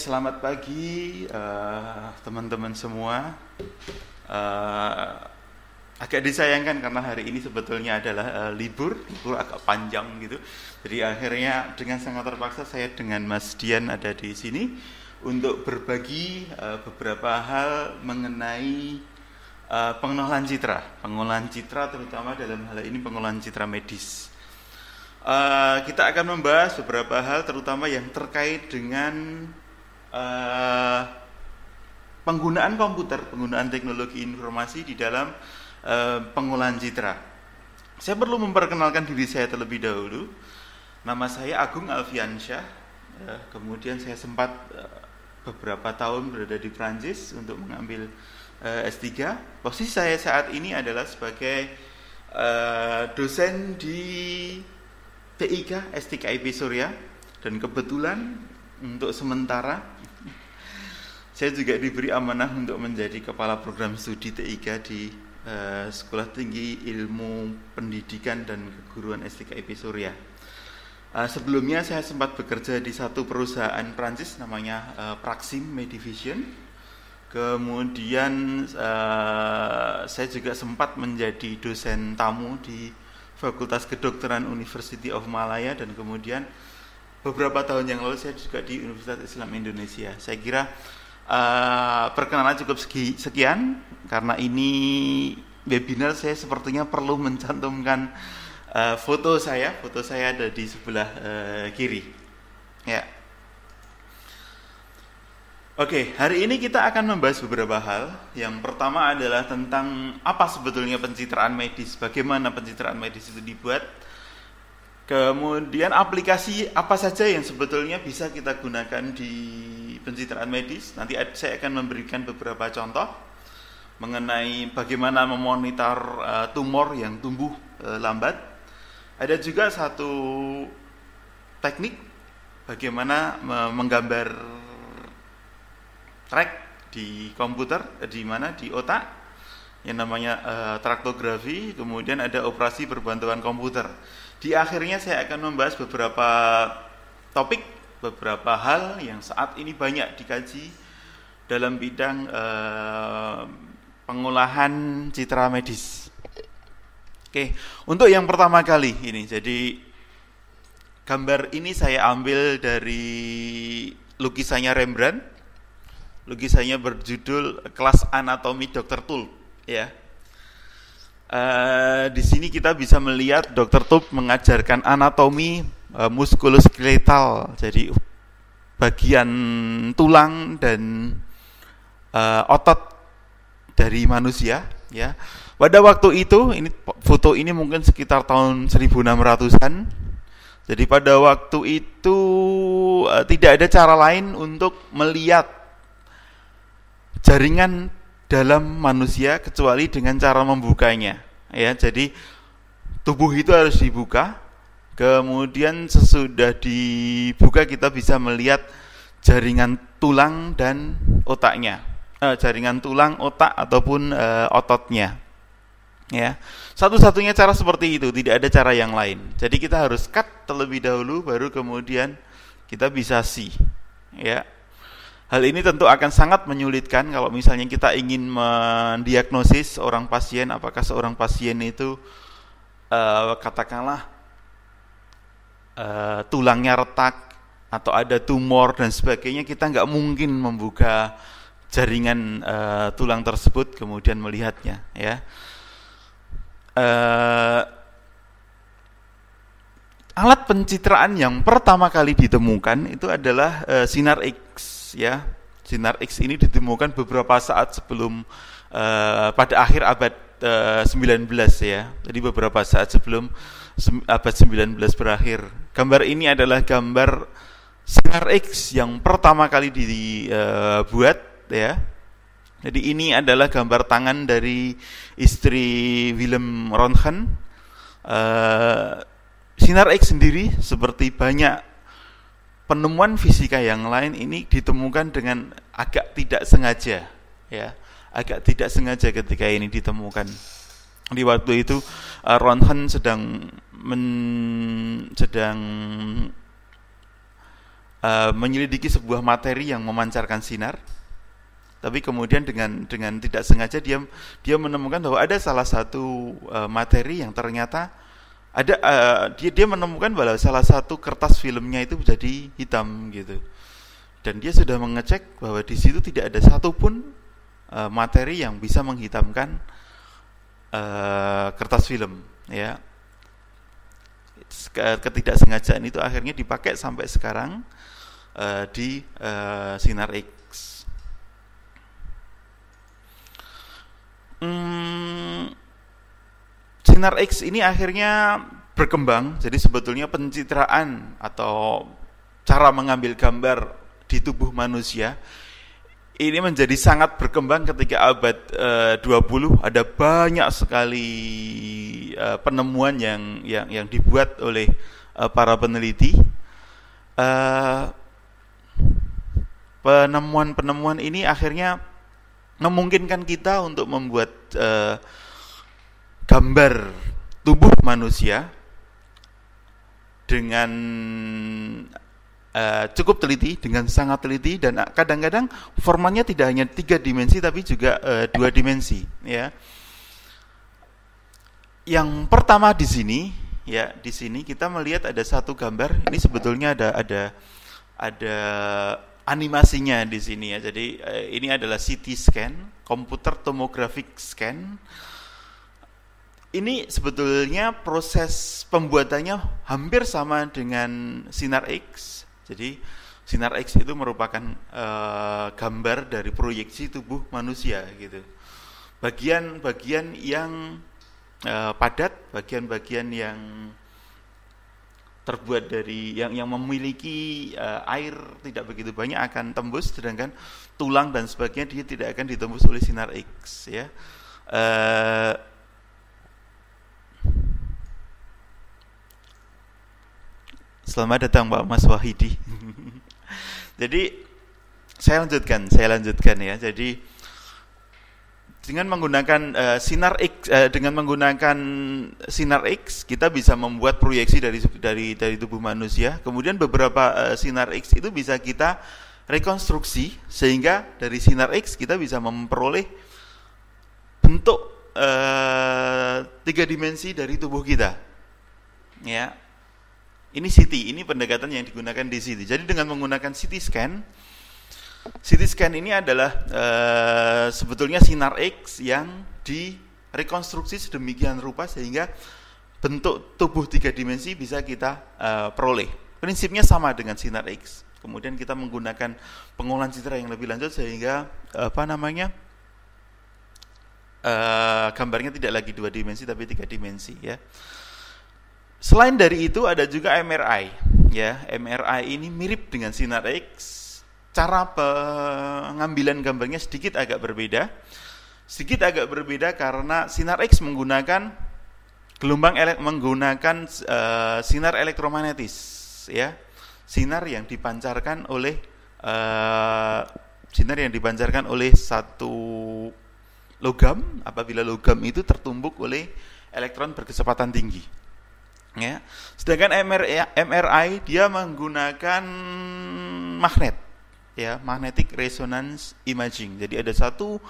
Selamat pagi teman-teman semua. Eh, Agak disayangkan karena hari ini sebetulnya adalah libur agak panjang gitu. Jadi akhirnya dengan sangat terpaksa saya dengan Mas Dian ada di sini untuk berbagi beberapa hal mengenai pengolahan citra terutama dalam hal ini pengolahan citra medis. Kita akan membahas beberapa hal terutama yang terkait dengan penggunaan komputer, penggunaan teknologi informasi di dalam pengolahan citra. Saya perlu memperkenalkan diri saya terlebih dahulu. Nama saya Agung Alfiansyah. Kemudian saya sempat beberapa tahun berada di Prancis untuk mengambil S3. Posisi saya saat ini adalah sebagai dosen di TIK STKIP Surya, dan kebetulan untuk sementara saya juga diberi amanah untuk menjadi kepala program studi TIK di Sekolah Tinggi Ilmu Pendidikan dan Keguruan STKIP Surya. Sebelumnya saya sempat bekerja di satu perusahaan Prancis namanya Praxim Medivision. Kemudian saya juga sempat menjadi dosen tamu di Fakultas Kedokteran University of Malaya, dan kemudian beberapa tahun yang lalu saya juga di Universitas Islam Indonesia. Saya kira perkenalan cukup sekian, karena ini webinar saya sepertinya perlu mencantumkan foto saya ada di sebelah kiri. Ya. Oke, hari ini kita akan membahas beberapa hal. Yang pertama adalah tentang apa sebetulnya pencitraan medis, bagaimana pencitraan medis itu dibuat. Kemudian aplikasi apa saja yang sebetulnya bisa kita gunakan di pencitraan medis. Nanti saya akan memberikan beberapa contoh mengenai bagaimana memonitor tumor yang tumbuh lambat. Ada juga satu teknik bagaimana menggambar track di komputer, di mana di otak, yang namanya traktografi. Kemudian ada operasi berbantuan komputer. Di akhirnya saya akan membahas beberapa topik, beberapa hal yang saat ini banyak dikaji dalam bidang pengolahan citra medis. Oke, untuk yang pertama kali ini, jadi gambar ini saya ambil dari lukisannya Rembrandt. Lukisannya berjudul Kelas Anatomi Dr. Tulp, ya. Di sini kita bisa melihat Dr. Tulp mengajarkan anatomi muskuloskeletal, jadi bagian tulang dan otot dari manusia, ya. Pada waktu itu, ini foto ini mungkin sekitar tahun 1600-an. Jadi pada waktu itu tidak ada cara lain untuk melihat jaringan dalam manusia kecuali dengan cara membukanya, ya. Jadi tubuh itu harus dibuka, kemudian sesudah dibuka kita bisa melihat jaringan tulang dan otaknya, jaringan tulang, otak ataupun ototnya, ya. Satu-satunya cara seperti itu, tidak ada cara yang lain. Jadi kita harus cut terlebih dahulu, baru kemudian kita bisa see, ya. Hal ini tentu akan sangat menyulitkan kalau misalnya kita ingin mendiagnosis seorang pasien, apakah seorang pasien itu katakanlah tulangnya retak atau ada tumor dan sebagainya. Kita nggak mungkin membuka jaringan tulang tersebut kemudian melihatnya, ya. Alat pencitraan yang pertama kali ditemukan itu adalah sinar X, ya. Sinar X ini ditemukan beberapa saat sebelum pada akhir abad 19, ya. Jadi beberapa saat sebelum abad 19 berakhir. Gambar ini adalah gambar sinar X yang pertama kali dibuat, ya. Jadi ini adalah gambar tangan dari istri Willem Röntgen. Sinar X sendiri seperti banyak penemuan fisika yang lain ini ditemukan dengan agak tidak sengaja, ya. Agak tidak sengaja ketika ini ditemukan. Di waktu itu Röntgen sedang menyelidiki sebuah materi yang memancarkan sinar, tapi kemudian dengan tidak sengaja dia menemukan bahwa ada salah satu materi yang ternyata ada dia menemukan bahwa salah satu kertas filmnya itu jadi hitam gitu, dan dia sudah mengecek bahwa di situ tidak ada satupun materi yang bisa menghitamkan kertas film, ya. Ketidaksengajaan itu akhirnya dipakai sampai sekarang di Sinar X. Sinar X ini akhirnya berkembang, jadi sebetulnya pencitraan atau cara mengambil gambar di tubuh manusia ini menjadi sangat berkembang ketika abad 20. Ada banyak sekali penemuan yang dibuat oleh para peneliti. Penemuan-penemuan ini akhirnya memungkinkan kita untuk membuat gambar tubuh manusia dengan cukup teliti, dengan sangat teliti, dan kadang-kadang formatnya tidak hanya 3 dimensi tapi juga 2 dimensi, ya. Yang pertama di sini, ya, di sini kita melihat ada satu gambar. Ini sebetulnya ada animasinya di sini, ya. Jadi ini adalah CT scan, computer tomographic scan. Ini sebetulnya proses pembuatannya hampir sama dengan Sinar X. Jadi Sinar X itu merupakan gambar dari proyeksi tubuh manusia gitu. Bagian-bagian yang padat, bagian-bagian yang terbuat dari yang memiliki air tidak begitu banyak akan tembus, sedangkan tulang dan sebagainya dia tidak akan ditembus oleh Sinar X, ya. Selamat datang Pak Mas Wahidi. Jadi saya lanjutkan ya. Jadi dengan menggunakan Sinar X, Sinar X kita bisa membuat proyeksi dari tubuh manusia. Kemudian beberapa Sinar X itu bisa kita rekonstruksi sehingga dari Sinar X kita bisa memperoleh bentuk 3 dimensi dari tubuh kita, ya. Ini CT, ini pendekatan yang digunakan di CT. Jadi dengan menggunakan CT scan ini adalah sebetulnya Sinar X yang direkonstruksi sedemikian rupa sehingga bentuk tubuh 3 dimensi bisa kita peroleh. Prinsipnya sama dengan Sinar X. Kemudian kita menggunakan pengolahan citra yang lebih lanjut sehingga gambarnya tidak lagi 2 dimensi tapi 3 dimensi, ya. Selain dari itu ada juga MRI, ya. MRI ini mirip dengan Sinar X. Cara pengambilan gambarnya sedikit agak berbeda. Karena Sinar X menggunakan sinar elektromagnetis, ya. Sinar yang dipancarkan oleh satu logam apabila logam itu tertumbuk oleh elektron berkecepatan tinggi. Ya. Sedangkan MRI dia menggunakan magnet, ya, magnetic resonance imaging. Jadi ada satu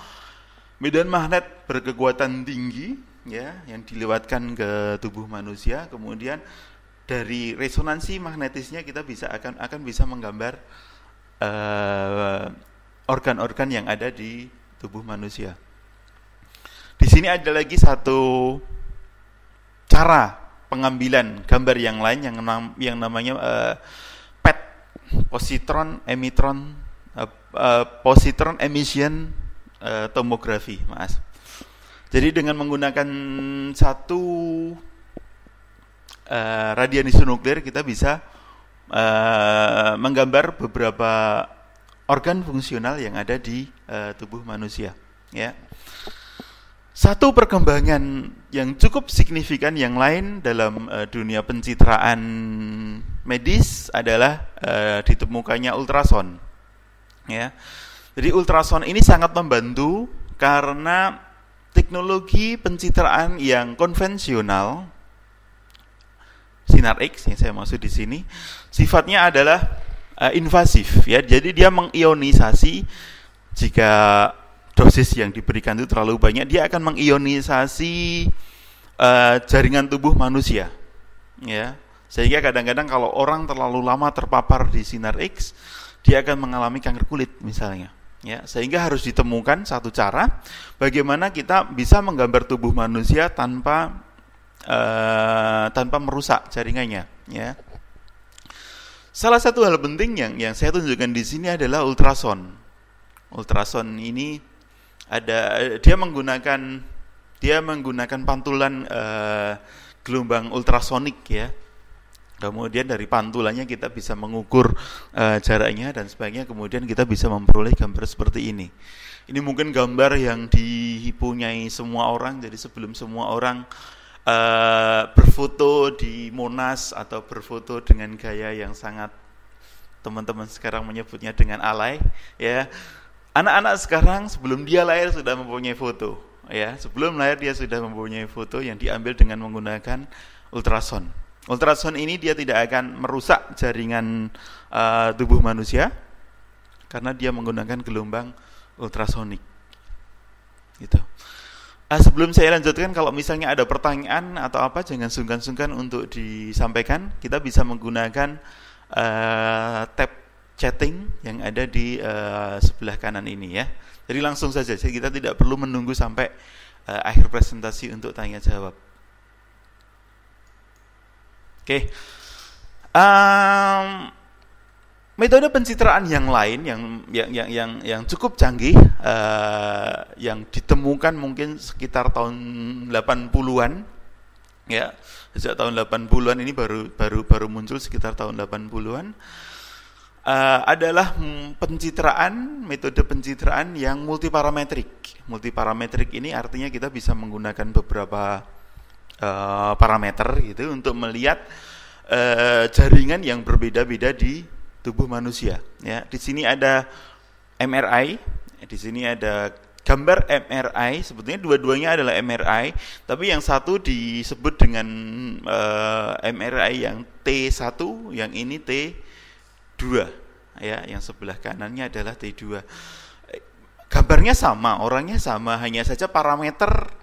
medan magnet berkekuatan tinggi, ya, yang dilewatkan ke tubuh manusia. Kemudian dari resonansi magnetisnya kita akan bisa menggambar organ-organ yang ada di tubuh manusia. Di sini ada lagi satu cara pengambilan gambar yang lain yang namanya PET, positron emission tomography, Mas. Jadi dengan menggunakan satu radiasi nuklir kita bisa menggambar beberapa organ fungsional yang ada di tubuh manusia, ya. Satu perkembangan yang cukup signifikan yang lain dalam dunia pencitraan medis adalah ditemukannya ultrason, ya. Jadi ultrason ini sangat membantu karena teknologi pencitraan yang konvensional Sinar X yang saya maksud di sini sifatnya adalah invasif ya. Jadi dia mengionisasi, jika dosis yang diberikan itu terlalu banyak, dia akan mengionisasi jaringan tubuh manusia ya. Sehingga kadang-kadang kalau orang terlalu lama terpapar di sinar X, dia akan mengalami kanker kulit misalnya ya. Sehingga harus ditemukan satu cara bagaimana kita bisa menggambar tubuh manusia tanpa merusak jaringannya ya. Salah satu hal penting yang saya tunjukkan di sini adalah ultrason. Ultrason ini dia menggunakan pantulan gelombang ultrasonik ya. Kemudian dari pantulannya kita bisa mengukur jaraknya dan sebagainya. Kemudian kita bisa memperoleh gambar seperti ini. Ini mungkin gambar yang dipunyai semua orang. Jadi sebelum semua orang berfoto di Monas atau berfoto dengan gaya yang sangat, teman-teman sekarang menyebutnya dengan alay ya. Anak-anak sekarang sebelum dia lahir sudah mempunyai foto ya. Sebelum lahir dia sudah mempunyai foto yang diambil dengan menggunakan ultrason. Ultrason ini dia tidak akan merusak jaringan tubuh manusia karena dia menggunakan gelombang ultrasonik. Gitu. Sebelum saya lanjutkan, kalau misalnya ada pertanyaan atau apa, jangan sungkan-sungkan untuk disampaikan. Kita bisa menggunakan tab chatting yang ada di sebelah kanan ini ya. Jadi langsung saja, kita tidak perlu menunggu sampai akhir presentasi untuk tanya jawab. Oke. Metode pencitraan yang lain yang cukup canggih, yang ditemukan mungkin sekitar tahun 80-an ya. Sejak tahun 80-an ini baru muncul sekitar tahun 80-an. Adalah metode pencitraan yang multiparametrik. Multiparametrik ini artinya kita bisa menggunakan beberapa parameter gitu untuk melihat jaringan yang berbeda-beda di tubuh manusia. Ya, di sini ada MRI, di sini ada gambar MRI. Sebetulnya dua-duanya adalah MRI, tapi yang satu disebut dengan MRI yang T1, yang ini T2 ya, yang sebelah kanannya adalah T2. Gambarnya sama, orangnya sama, hanya saja parameter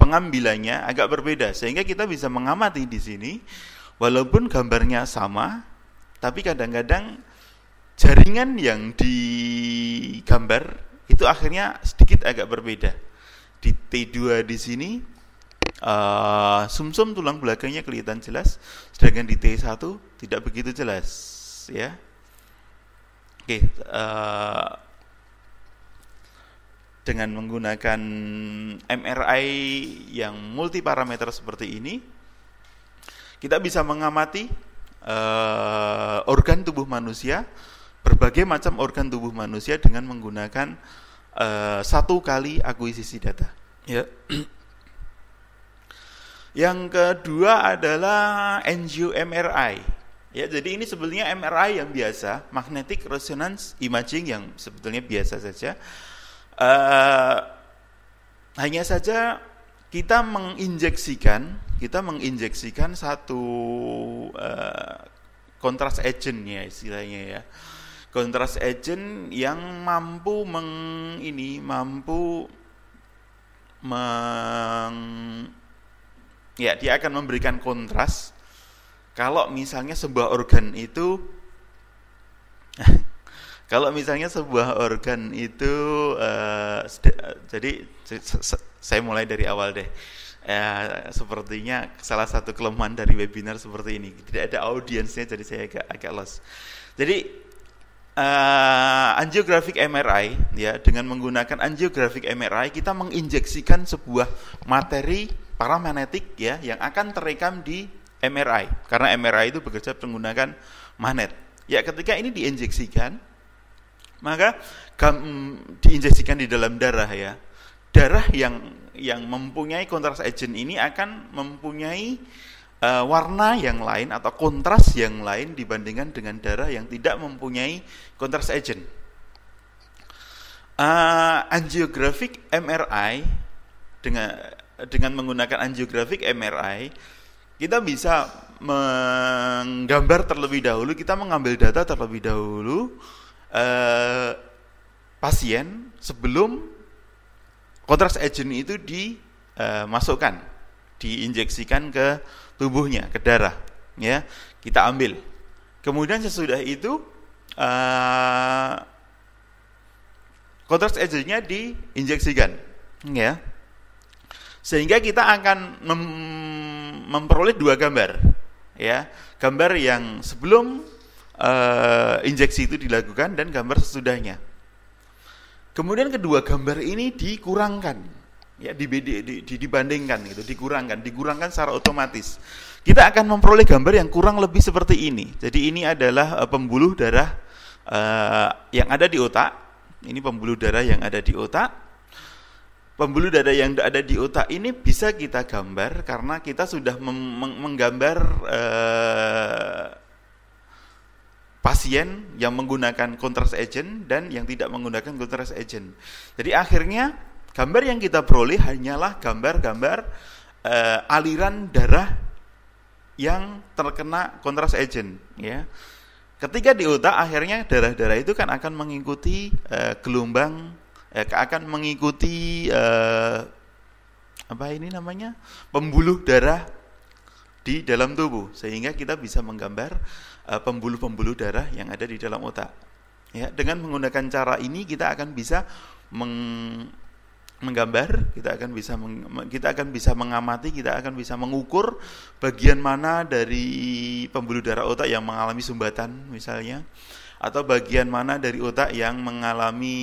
pengambilannya agak berbeda, sehingga kita bisa mengamati di sini walaupun gambarnya sama, tapi kadang-kadang jaringan yang digambar itu akhirnya sedikit agak berbeda. Di T2 di sini sumsum tulang belakangnya kelihatan jelas, sedangkan di T1 tidak begitu jelas ya. Oke, dengan menggunakan MRI yang multiparameter seperti ini, kita bisa mengamati organ tubuh manusia, berbagai macam organ tubuh manusia dengan menggunakan satu kali akuisisi data. Ya. Yang kedua adalah angio-MRI. Ya, jadi ini sebenarnya MRI yang biasa, magnetic resonance imaging yang sebetulnya biasa saja. Hanya saja kita menginjeksikan satu contrast agent ya istilahnya ya. Contrast agent yang dia akan memberikan kontras kalau misalnya sebuah organ itu jadi saya mulai dari awal deh. Sepertinya salah satu kelemahan dari webinar seperti ini, tidak ada audiensnya, jadi saya agak lost. Jadi angiographic MRI ya, dengan menggunakan angiographic MRI kita menginjeksikan sebuah materi paramagnetik ya yang akan terekam di MRI, karena MRI itu bekerja menggunakan magnet. Ya, ketika ini diinjeksikan, maka diinjeksikan di dalam darah ya. Darah yang mempunyai kontras agent ini akan mempunyai warna yang lain atau kontras yang lain dibandingkan dengan darah yang tidak mempunyai kontras agent. Angiographic MRI dengan menggunakan angiographic MRI kita bisa menggambar terlebih dahulu, kita mengambil data terlebih dahulu pasien sebelum contrast agent itu dimasukkan, diinjeksikan ke tubuhnya, ke darah, ya, kita ambil. Kemudian sesudah itu contrast agentnya diinjeksikan, ya, sehingga kita akan memperoleh dua gambar, ya, gambar yang sebelum injeksi itu dilakukan dan gambar sesudahnya. Kemudian kedua gambar ini dikurangkan, ya, dibandingkan, gitu, dikurangkan secara otomatis. Kita akan memperoleh gambar yang kurang lebih seperti ini. Jadi ini adalah pembuluh darah yang ada di otak. Ini pembuluh darah yang ada di otak. Pembuluh darah yang ada di otak ini bisa kita gambar karena kita sudah menggambar pasien yang menggunakan contrast agent dan yang tidak menggunakan contrast agent. Jadi akhirnya gambar yang kita peroleh hanyalah gambar-gambar aliran darah yang terkena contrast agent, ya. Ketika di otak, akhirnya darah-darah itu kan akan mengikuti gelombang, akan mengikuti pembuluh darah di dalam tubuh, sehingga kita bisa menggambar pembuluh-pembuluh darah yang ada di dalam otak. Ya, dengan menggunakan cara ini kita akan bisa menggambar, kita akan bisa mengamati, kita akan bisa mengukur bagian mana dari pembuluh darah otak yang mengalami sumbatan misalnya, atau bagian mana dari otak yang mengalami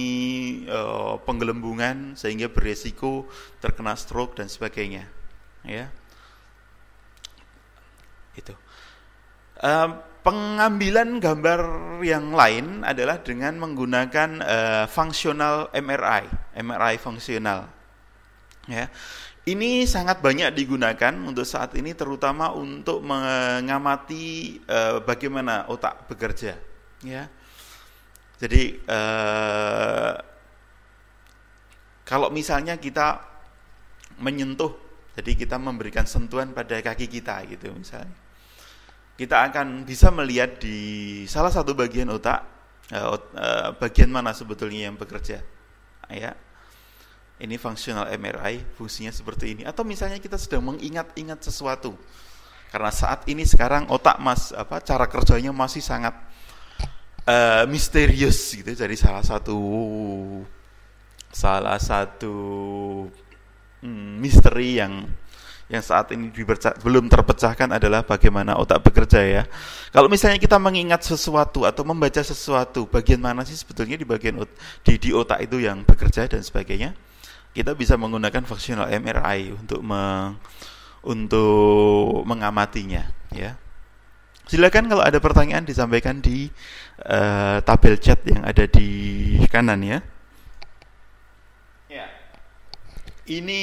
penggelembungan sehingga beresiko terkena stroke dan sebagainya, ya. Itu. Pengambilan gambar yang lain adalah dengan menggunakan functional MRI fungsional. Ya. Ini sangat banyak digunakan untuk saat ini, terutama untuk mengamati bagaimana otak bekerja. Ya. Jadi kalau misalnya kita menyentuh, jadi kita memberikan sentuhan pada kaki kita, gitu misalnya, kita akan bisa melihat di salah satu bagian otak, bagian mana sebetulnya yang bekerja, ya. Ini functional MRI, fungsinya seperti ini. Atau misalnya kita sedang mengingat-ingat sesuatu, karena saat ini sekarang otak cara kerjanya masih sangat misterius, gitu. Jadi salah satu misteri yang saat ini belum terpecahkan adalah bagaimana otak bekerja, ya. Kalau misalnya kita mengingat sesuatu atau membaca sesuatu, bagian mana sih sebetulnya di bagian di otak itu yang bekerja dan sebagainya, kita bisa menggunakan functional MRI untuk mengamatinya, ya. Silakan kalau ada pertanyaan disampaikan di tabel chat yang ada di kanan, ya. Ya. Ini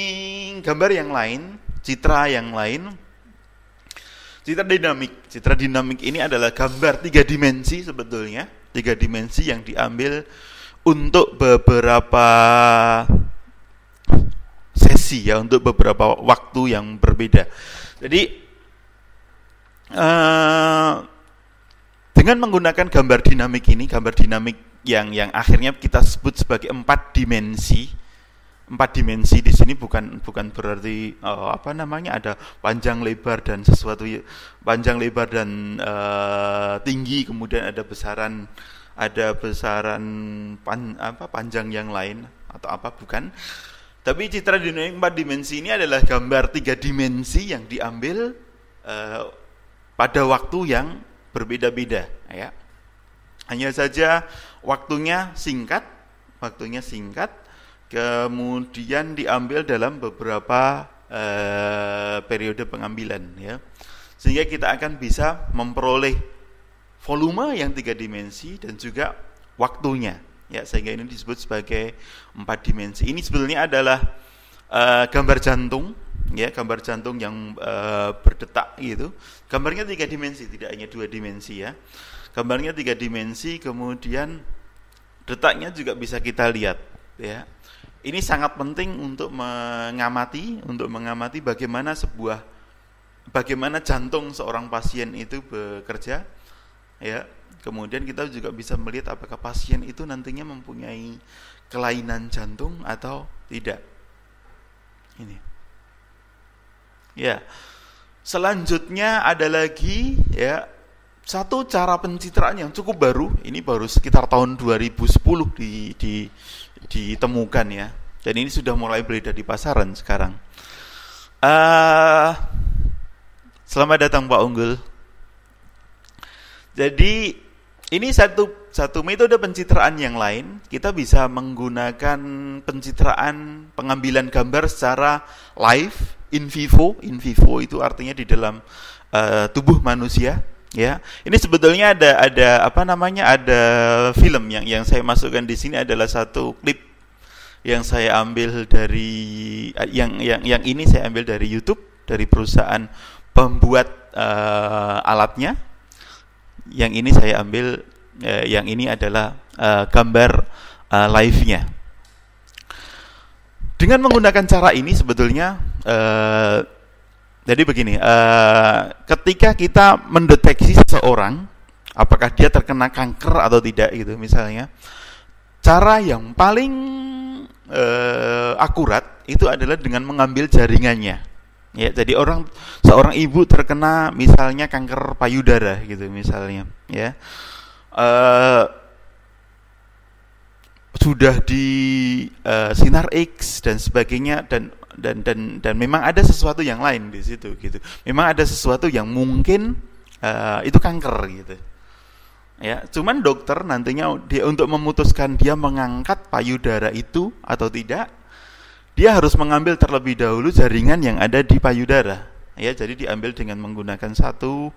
gambar yang lain, citra yang lain, citra dinamik ini adalah gambar 3 dimensi sebetulnya, 3 dimensi yang diambil untuk beberapa sesi, ya, untuk beberapa waktu yang berbeda. Jadi dengan menggunakan gambar dinamik ini, gambar dinamik yang akhirnya kita sebut sebagai 4 dimensi. 4 dimensi di sini bukan berarti ada panjang lebar dan sesuatu, panjang lebar dan tinggi, kemudian ada besaran panjang yang lain atau apa, bukan. Tapi citra dinamik 4 dimensi ini adalah gambar 3 dimensi yang diambil pada waktu yang berbeda-beda, ya. Hanya saja waktunya singkat, kemudian diambil dalam beberapa periode pengambilan, ya, sehingga kita akan bisa memperoleh volume yang 3 dimensi dan juga waktunya, ya, sehingga ini disebut sebagai 4 dimensi. Ini sebetulnya adalah gambar jantung, ya, gambar jantung yang berdetak, gitu. Gambarnya 3 dimensi, tidak hanya 2 dimensi, ya. Gambarnya 3 dimensi, kemudian detaknya juga bisa kita lihat, ya. Ini sangat penting untuk mengamati bagaimana sebuah bagaimana jantung seorang pasien itu bekerja, ya. Kemudian kita juga bisa melihat apakah pasien itu nantinya mempunyai kelainan jantung atau tidak. Ini. Ya. Selanjutnya ada lagi, ya, satu cara pencitraan yang cukup baru. Ini baru sekitar tahun 2010 ditemukan, ya. Dan ini sudah mulai beredar di pasaran sekarang. Selamat datang Pak Unggul. Jadi ini satu metode pencitraan yang lain. Kita bisa menggunakan pencitraan pengambilan gambar secara live, in vivo. In vivo itu artinya di dalam tubuh manusia. Ya, ini sebetulnya ada film yang saya masukkan di sini adalah satu klip yang saya ambil dari yang ini saya ambil dari YouTube, dari perusahaan pembuat alatnya. Yang ini saya ambil, yang ini adalah gambar live-nya. Dengan menggunakan cara ini sebetulnya, jadi begini, ketika kita mendeteksi seseorang, apakah dia terkena kanker atau tidak gitu misalnya, cara yang paling akurat itu adalah dengan mengambil jaringannya. Ya, jadi seorang ibu terkena misalnya kanker payudara gitu misalnya, ya, sudah di sinar X dan sebagainya dan memang ada sesuatu yang lain di situ gitu. Memang ada sesuatu yang mungkin itu kanker gitu. Ya, cuman dokter nantinya untuk memutuskan dia mengangkat payudara itu atau tidak, dia harus mengambil terlebih dahulu jaringan yang ada di payudara. Ya, jadi diambil dengan menggunakan satu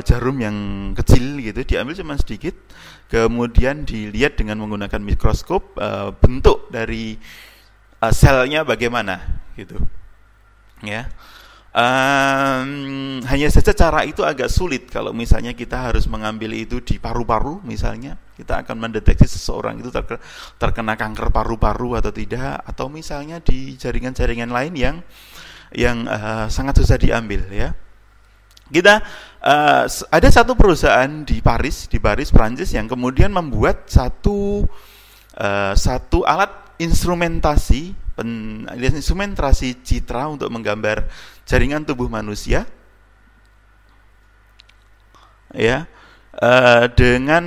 jarum yang kecil gitu, diambil cuma sedikit, kemudian dilihat dengan menggunakan mikroskop bentuk dari selnya bagaimana gitu. Ya. Hanya saja cara itu agak sulit kalau misalnya kita harus mengambil itu di paru-paru misalnya. Kita akan mendeteksi seseorang itu terkena kanker paru-paru atau tidak, atau misalnya di jaringan-jaringan lain yang sangat susah diambil, ya. Kita ada satu perusahaan di Paris Prancis yang kemudian membuat satu alat instrumentasi citra untuk menggambar jaringan tubuh manusia, ya, dengan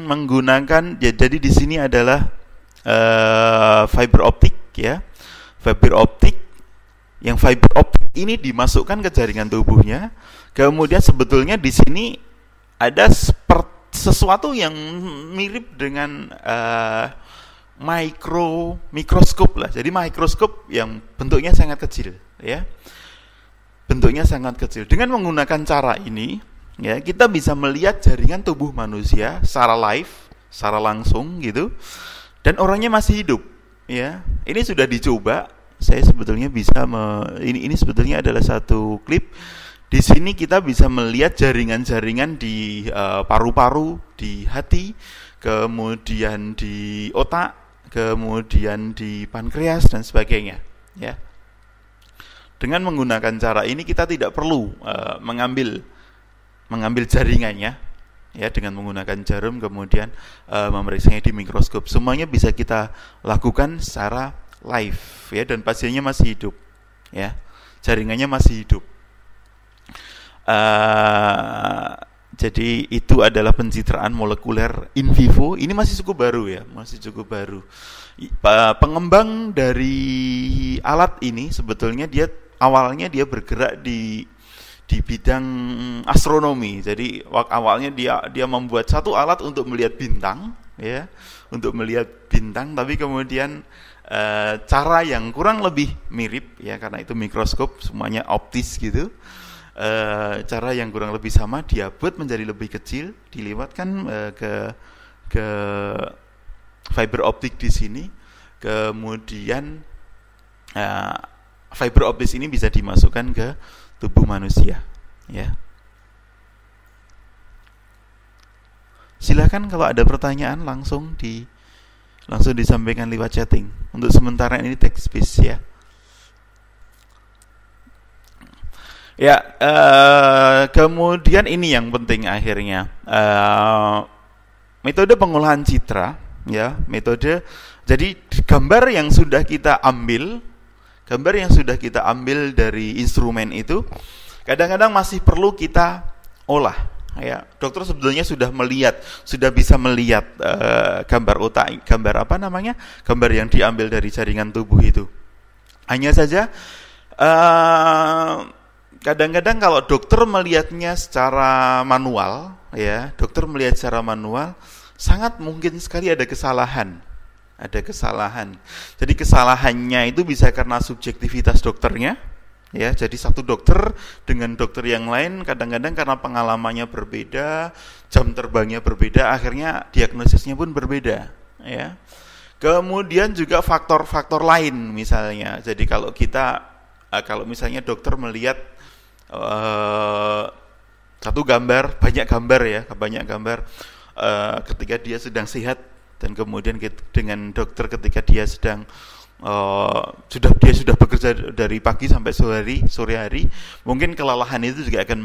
menggunakan, jadi di sini adalah fiber optik, ya, fiber optik. Yang fiber optik ini dimasukkan ke jaringan tubuhnya, kemudian sebetulnya di sini ada sesuatu yang mirip dengan mikroskop lah. Jadi mikroskop yang bentuknya sangat kecil, ya. Bentuknya sangat kecil. Dengan menggunakan cara ini, ya, kita bisa melihat jaringan tubuh manusia secara live, secara langsung gitu. Dan orangnya masih hidup, ya. Ini sudah dicoba. Saya sebetulnya bisa ini sebetulnya adalah satu klip. Di sini kita bisa melihat jaringan-jaringan di paru-paru, di hati, kemudian di otak, kemudian di pankreas dan sebagainya, ya. Dengan menggunakan cara ini kita tidak perlu mengambil jaringannya, ya, dengan menggunakan jarum kemudian memeriksanya di mikroskop. Semuanya bisa kita lakukan secara live, ya, dan pasiennya masih hidup, ya, jaringannya masih hidup. Jadi itu adalah pencitraan molekuler in vivo. Ini masih cukup baru, ya, masih cukup baru. Pengembang dari alat ini sebetulnya awalnya dia bergerak di bidang astronomi. Jadi awalnya dia membuat satu alat untuk melihat bintang, ya, untuk melihat bintang, tapi kemudian cara yang kurang lebih mirip, ya, karena itu mikroskop semuanya optis gitu. Cara yang kurang lebih sama dia buat menjadi lebih kecil, dilewatkan ke fiber optik di sini, kemudian fiber optik ini bisa dimasukkan ke tubuh manusia, ya. Silakan kalau ada pertanyaan langsung disampaikan lewat chatting. Untuk sementara ini text based, ya. Ya, kemudian ini yang penting akhirnya, metode pengolahan citra, ya, metode. Jadi gambar yang sudah kita ambil dari instrumen itu, kadang-kadang masih perlu kita olah. Ya, dokter sebetulnya sudah bisa melihat gambar otak, gambar yang diambil dari jaringan tubuh itu. Hanya saja, kadang-kadang kalau dokter melihatnya secara manual, ya, sangat mungkin sekali ada kesalahan. Jadi kesalahannya itu bisa karena subjektivitas dokternya, ya. Jadi satu dokter dengan dokter yang lain kadang-kadang karena pengalamannya berbeda, jam terbangnya berbeda, akhirnya diagnosisnya pun berbeda, ya. Kemudian juga faktor-faktor lain misalnya. Jadi kalau misalnya dokter melihat satu gambar, banyak gambar ketika dia sedang sehat, dan kemudian dengan dokter ketika dia sedang sudah bekerja dari pagi sampai sore hari, mungkin kelelahan itu juga akan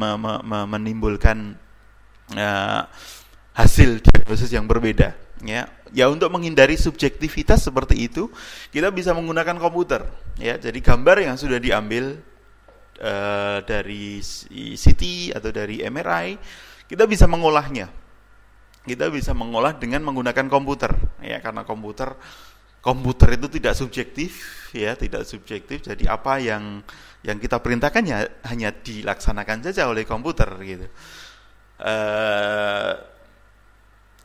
menimbulkan hasil diagnosis yang berbeda, ya. Untuk menghindari subjektivitas seperti itu, kita bisa menggunakan komputer, ya. Jadi gambar yang sudah diambil dari CT atau dari MRI, kita bisa mengolahnya. Kita bisa mengolah dengan menggunakan komputer, ya, karena komputer itu tidak subjektif, ya, Jadi apa yang kita perintahkan ya hanya dilaksanakan saja oleh komputer, gitu.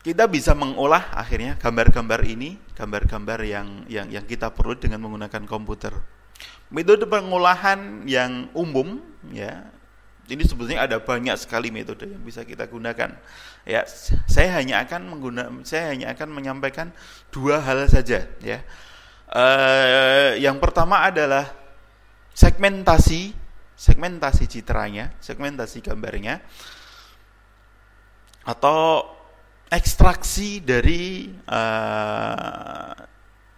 Kita bisa mengolah akhirnya gambar-gambar yang kita perlu dengan menggunakan komputer. Metode pengolahan yang umum, ya, ini sebetulnya ada banyak sekali metode yang bisa kita gunakan. Ya, saya hanya akan menyampaikan dua hal saja, ya. Yang pertama adalah segmentasi citranya, segmentasi gambarnya, atau ekstraksi dari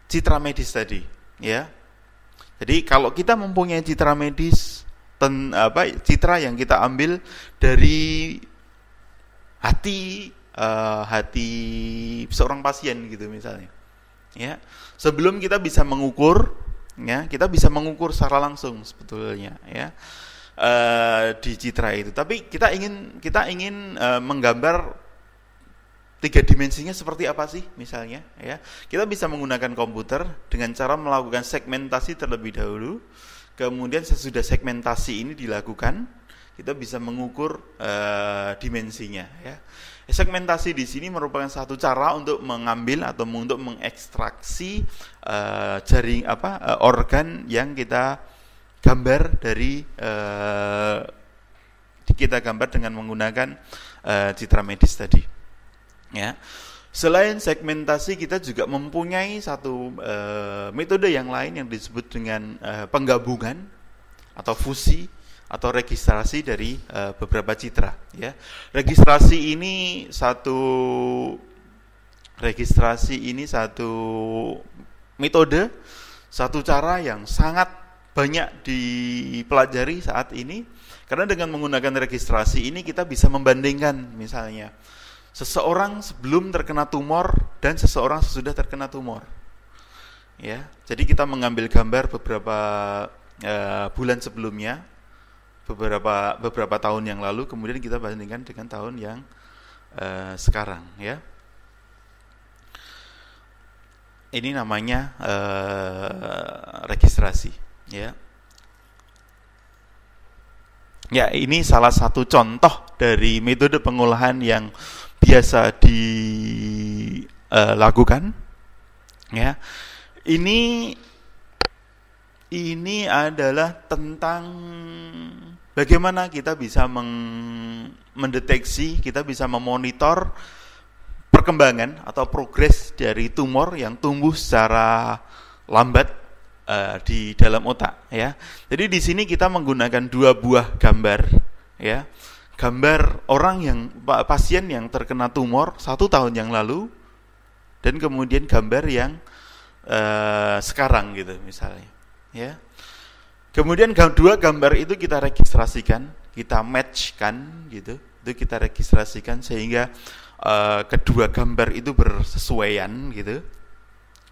citra medis tadi, ya. Jadi kalau kita mempunyai citra medis, citra yang kita ambil dari hati seorang pasien, gitu misalnya, ya. Sebelum kita bisa mengukur, ya, kita bisa mengukur secara langsung sebetulnya, ya, di citra itu. Tapi kita ingin menggambar 3 dimensinya seperti apa sih misalnya, ya. Kita bisa menggunakan komputer dengan cara melakukan segmentasi terlebih dahulu. Kemudian sesudah segmentasi ini dilakukan, kita bisa mengukur dimensinya, ya. Segmentasi di sini merupakan satu cara untuk mengambil atau untuk mengekstraksi organ yang kita gambar kita gambar dengan menggunakan citra medis tadi, ya. Selain segmentasi, kita juga mempunyai satu metode yang lain yang disebut dengan penggabungan atau fusi atau registrasi dari beberapa citra, ya. Registrasi ini satu metode, satu cara yang sangat banyak dipelajari saat ini, karena dengan menggunakan registrasi ini kita bisa membandingkan misalnya seseorang sebelum terkena tumor dan seseorang sesudah terkena tumor, ya. Jadi kita mengambil gambar beberapa bulan sebelumnya, beberapa tahun yang lalu, kemudian kita bandingkan dengan tahun yang sekarang, ya. Ini namanya registrasi, ya. Ya, ini salah satu contoh dari metode pengolahan yang biasa dilakukan, ya. Ini adalah tentang bagaimana kita bisa mendeteksi, kita bisa memonitor perkembangan atau progres dari tumor yang tumbuh secara lambat di dalam otak, ya. Jadi di sini kita menggunakan 2 buah gambar, ya. Gambar pasien yang terkena tumor 1 tahun yang lalu, dan kemudian gambar yang sekarang, gitu misalnya, ya. Kemudian dua gambar itu kita registrasikan, kita matchkan gitu. Itu kita registrasikan sehingga kedua gambar itu bersesuaian gitu.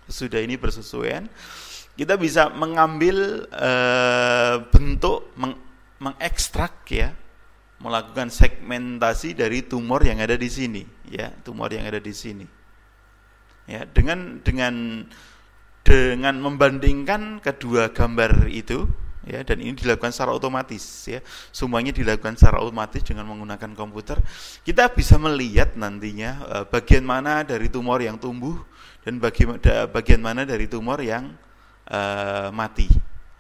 Sudah ini bersesuaian, kita bisa mengambil bentuk, mengekstrak ya, melakukan segmentasi dari tumor yang ada di sini ya, tumor yang ada di sini ya, dengan membandingkan kedua gambar itu ya, dan ini dilakukan secara otomatis ya, semuanya dilakukan secara otomatis dengan menggunakan komputer. Kita bisa melihat nantinya bagian mana dari tumor yang tumbuh dan bagian mana dari tumor yang mati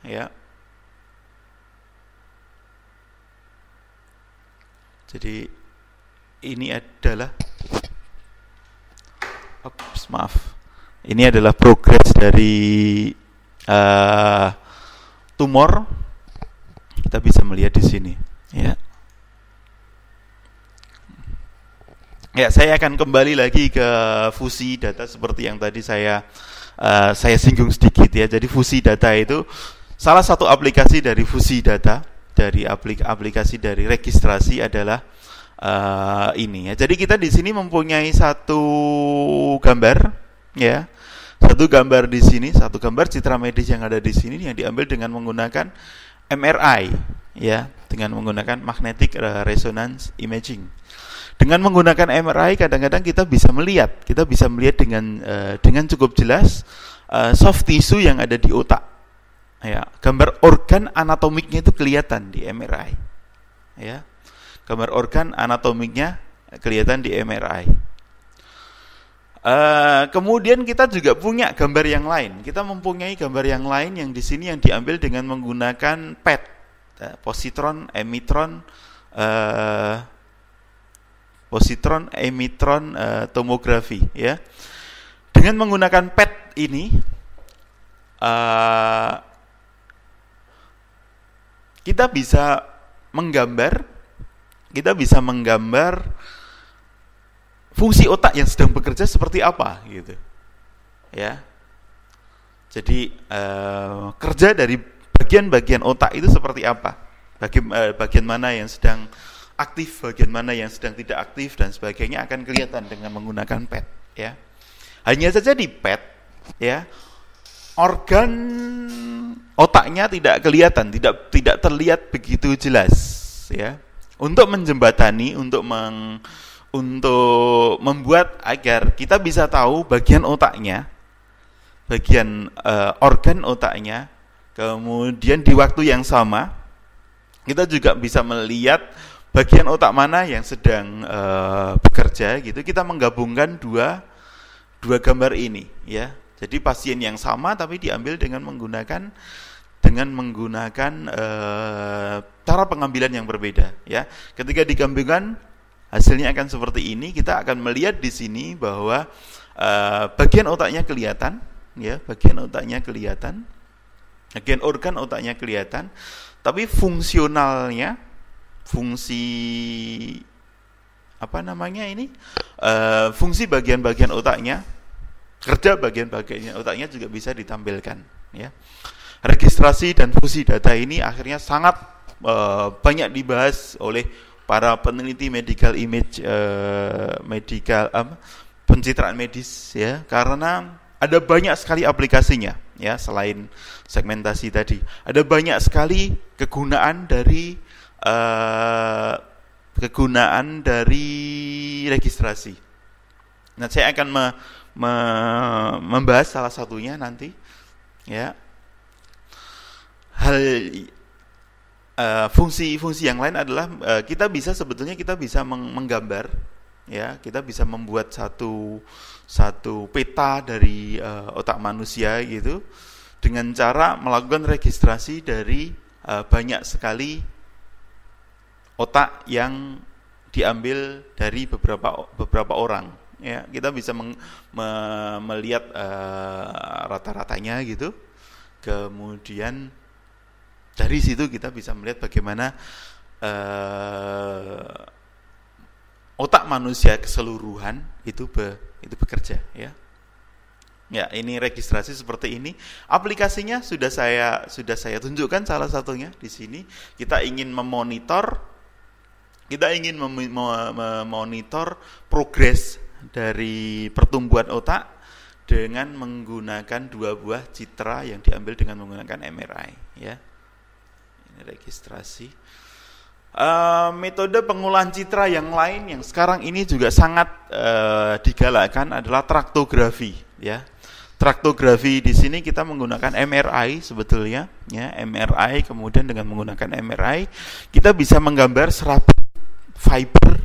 ya. Jadi ini adalah ini adalah progres dari tumor. Kita bisa melihat di sini ya. Ya, saya akan kembali lagi ke fusi data seperti yang tadi saya singgung sedikit ya. Jadi fusi data itu salah satu aplikasi dari fusi data, dari aplikasi dari registrasi adalah ini ya. Jadi kita di sini mempunyai satu gambar ya. Satu gambar di sini, satu gambar citra medis yang ada di sini yang diambil dengan menggunakan MRI ya, dengan menggunakan magnetic resonance imaging. Dengan menggunakan MRI kadang-kadang kita bisa melihat dengan cukup jelas soft tissue yang ada di otak. Ya, gambar organ anatomiknya itu kelihatan di MRI. Ya. Gambar organ anatomiknya kelihatan di MRI. Kemudian kita juga punya gambar yang lain. Kita mempunyai gambar yang lain yang di sini yang diambil dengan menggunakan PET, positron emitron tomografi ya. Dengan menggunakan PET ini kita bisa menggambar fungsi otak yang sedang bekerja seperti apa gitu ya. Jadi kerja dari bagian-bagian otak itu seperti apa, bagian mana yang sedang aktif, bagian mana yang sedang tidak aktif dan sebagainya akan kelihatan dengan menggunakan PET ya. Hanya saja di PET ya, organ otaknya tidak kelihatan, tidak terlihat begitu jelas ya. Untuk menjembatani, untuk membuat agar kita bisa tahu bagian otaknya, bagian organ otaknya, kemudian di waktu yang sama kita juga bisa melihat bagian otak mana yang sedang bekerja gitu. Kita menggabungkan dua gambar ini ya. Jadi pasien yang sama tapi diambil dengan menggunakan cara pengambilan yang berbeda ya. Ketika digabungkan hasilnya akan seperti ini. Kita akan melihat di sini bahwa bagian otaknya kelihatan ya, bagian organ otaknya kelihatan, tapi fungsionalnya, fungsi bagian-bagian otaknya, kerja bagian-bagian otaknya juga bisa ditampilkan ya. Registrasi dan fusi data ini akhirnya sangat banyak dibahas oleh para peneliti medical image, pencitraan medis ya, karena ada banyak sekali aplikasinya ya. Selain segmentasi tadi, ada banyak sekali kegunaan dari registrasi. Nah, saya akan membahas salah satunya nanti ya. Fungsi-fungsi yang lain adalah kita bisa menggambar ya, kita bisa membuat satu peta dari otak manusia gitu dengan cara melakukan registrasi dari banyak sekali otak yang diambil dari beberapa orang ya. Kita bisa melihat rata-ratanya gitu. Kemudian dari situ kita bisa melihat bagaimana otak manusia keseluruhan itu bekerja ya. Ya, ini registrasi seperti ini. Aplikasinya sudah saya tunjukkan salah satunya di sini. Kita ingin memonitor progres dari pertumbuhan otak dengan menggunakan 2 buah citra yang diambil dengan menggunakan MRI, ya. Ini registrasi. Metode pengolahan citra yang lain yang sekarang ini juga sangat digalakkan adalah traktografi, ya. Traktografi di sini kita menggunakan MRI sebetulnya, ya, MRI. Kemudian dengan menggunakan MRI kita bisa menggambar serabut fiber,